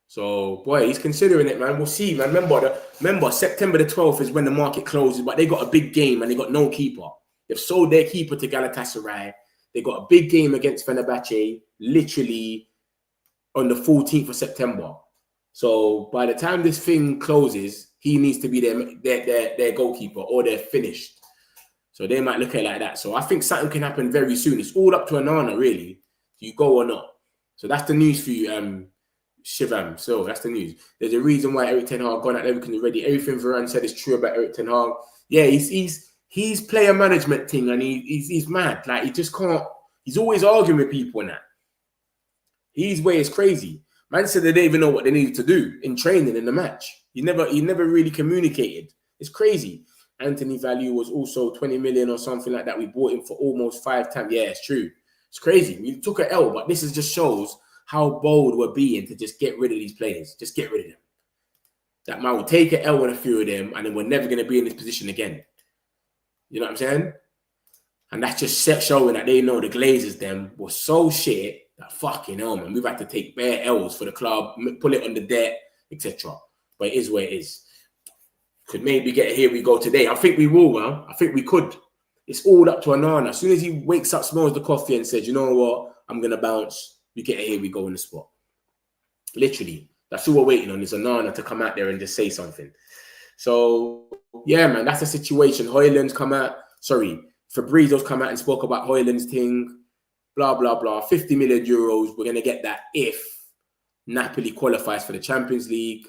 B: So, boy, he's considering it, man. We'll see, man. Remember, September the 12th is when the market closes, but they got a big game and they got no keeper. They've sold their keeper to Galatasaray. They got a big game against Fenerbahce, literally on the 14th of September. So, by the time this thing closes, he needs to be their goalkeeper or they're finished. So, they might look at it like that. So, I think something can happen very soon. It's all up to Onana, really. Do you go or not? So, that's the news for you, Shivam. So that's the news. There's a reason why Eric Ten Hag gone at everything already. Everything Varane said is true about Eric Ten Hag. Yeah, he's player management thing, and he's mad. Like, he just can't. He's always arguing with people and that. His way is crazy. Man said they didn't even know what they needed to do in training in the match. He never really communicated. It's crazy. Anthony value was also 20 million or something like that. We bought him for almost 5 times. Yeah, it's true. It's crazy. We took an L, but this just shows how bold we're being to just get rid of these players. Just get rid of them. That man will take an L with a few of them, and then we're never going to be in this position again. You know what I'm saying? And that's just showing that they know the Glazers, them, were so shit that fucking hell, man. We've had to take bare L's for the club, pull it on the debt, etc. But it is where it is. Could maybe get a here we go today. I think we will, man. I think we could. It's all up to Onana. As soon as he wakes up, smells the coffee, and says, you know what, I'm going to bounce. We get a here we go in the spot. Literally. That's all we're waiting on is Onana to come out there and just say something. So, yeah, man, that's the situation. Hojlund's come out. Sorry, Fabrizio's come out and spoke about Hojlund's thing. Blah, blah, blah. 50 million euros. We're going to get that if Napoli qualifies for the Champions League.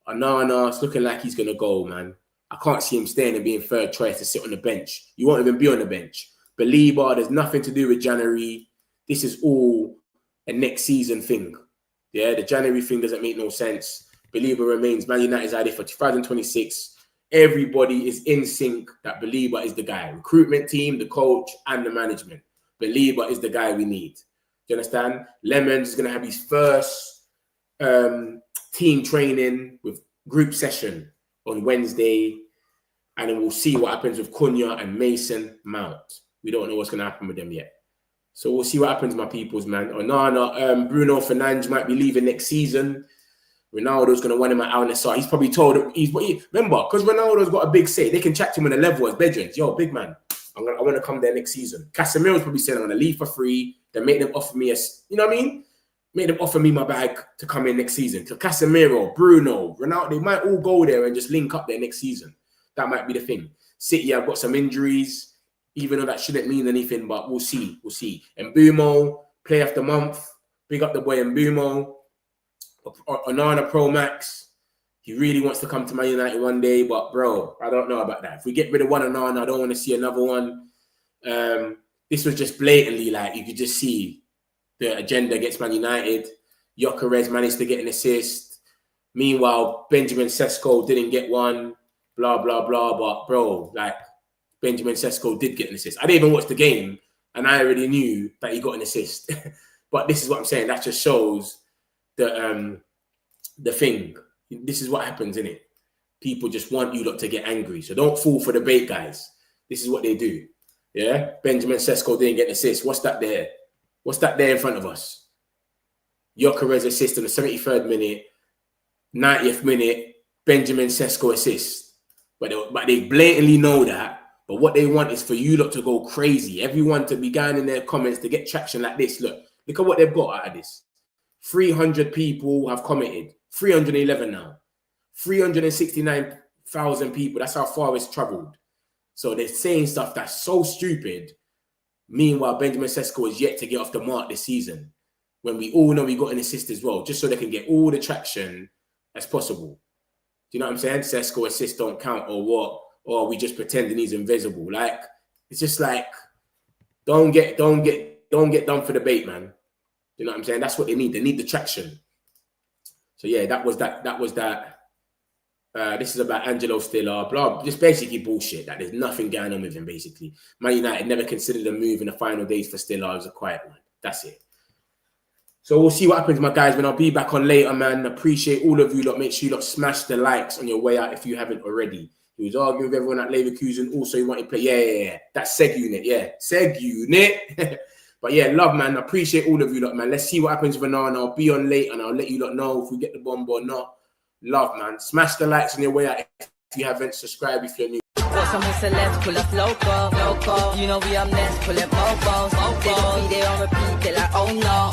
B: Onana, it's looking like he's going to go, man. I can't see him staying and being third choice to sit on the bench. You won't even be on the bench. Belieber, there's nothing to do with January. This is all a next season thing. Yeah, the January thing doesn't make no sense. Belieber remains Man United's idea for 2026. Everybody is in sync that Belieber is the guy. Recruitment team, the coach, and the management. Belieber is the guy we need. Do you understand? Lemons is going to have his first team training with group session on Wednesday. And then we'll see what happens with Cunha and Mason Mount. We don't know what's going to happen with them yet. So we'll see what happens, my peoples, man. Onana, Bruno Fernandes might be leaving next season. Ronaldo's going to want him at Al Nassr. He's probably told him, remember, because Ronaldo's got a big say, they can chat to him on a level as veterans. Yo, big man, I want to come there next season. Casemiro's probably saying, I'm going to leave for free. Then make them offer me you know what I mean? Make them offer me my bag to come in next season. To Casemiro, Bruno, Ronaldo, they might all go there and just link up there next season. That might be the thing. City, I've got some injuries, even though that shouldn't mean anything, but we'll see. We'll see. And Mbumo, play of the month. Big up the boy Mbumo. Onana Pro Max. He really wants to come to Man United one day, but bro, I don't know about that. If we get rid of one Onana, I don't want to see another one. This was just blatantly like you could just see the agenda against Man United. Gyökeres managed to get an assist. Meanwhile, Benjamin Sesko didn't get one. Blah, blah, blah. But bro, like Benjamin Sesko did get an assist. I didn't even watch the game and I already knew that he got an assist. But this is what I'm saying. That just shows the thing. This is what happens, innit? People just want you lot to get angry. So don't fall for the bait, guys. This is what they do. Yeah? Benjamin Sesko didn't get an assist. What's that there? What's that there in front of us? Gyökeres assist in the 73rd minute, 90th minute, Benjamin Sesko assist. But they blatantly know that. But what they want is for you lot to go crazy. Everyone to be going in their comments to get traction like this. Look at what they've got out of this. 300 people have commented. 311 now. 369,000 people. That's how far it's traveled. So they're saying stuff that's so stupid. Meanwhile, Benjamin Sesko is yet to get off the mark this season. When we all know he got an assist as well. Just so they can get all the traction as possible. Do you know what I'm saying? Sesko assists don't count or what? Or we just pretending he's invisible. Like, it's just like, don't get done for the bait, man. You know what I'm saying? That's what they need. They need the traction. So yeah, that was that. This is about Angelo Stiller, blah, just basically bullshit. That there's nothing going on with him, basically. Man United never considered a move in the final days for Stiller. It was a quiet one. That's it. So we'll see what happens, my guys, man. I'll be back on later, man. Appreciate all of you lot. Make sure you lot smash the likes on your way out if you haven't already. He was arguing with everyone at Leverkusen. Also, he wanted to play. Yeah. That's Seg Unit. Yeah, Seg Unit. But yeah, love, man. I appreciate all of you lot, man. Let's see what happens with Onana. I'll be on late and I'll let you lot know if we get the bomb or not. Love, man. Smash the likes on your way out if you haven't. Subscribe if you're new.
A: Got some celebs, pull up local. You know we up next, pull up mofos. They don't be there on repeat, they're like, oh no.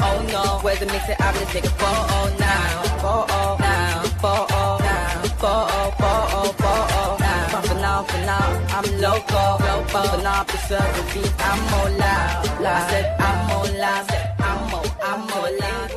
A: Where's the mix it up, let's take a photo now. But for now, I'm local. But for now, preserve the beat, I'm more loud. I said I'm more loud, I'm more loud.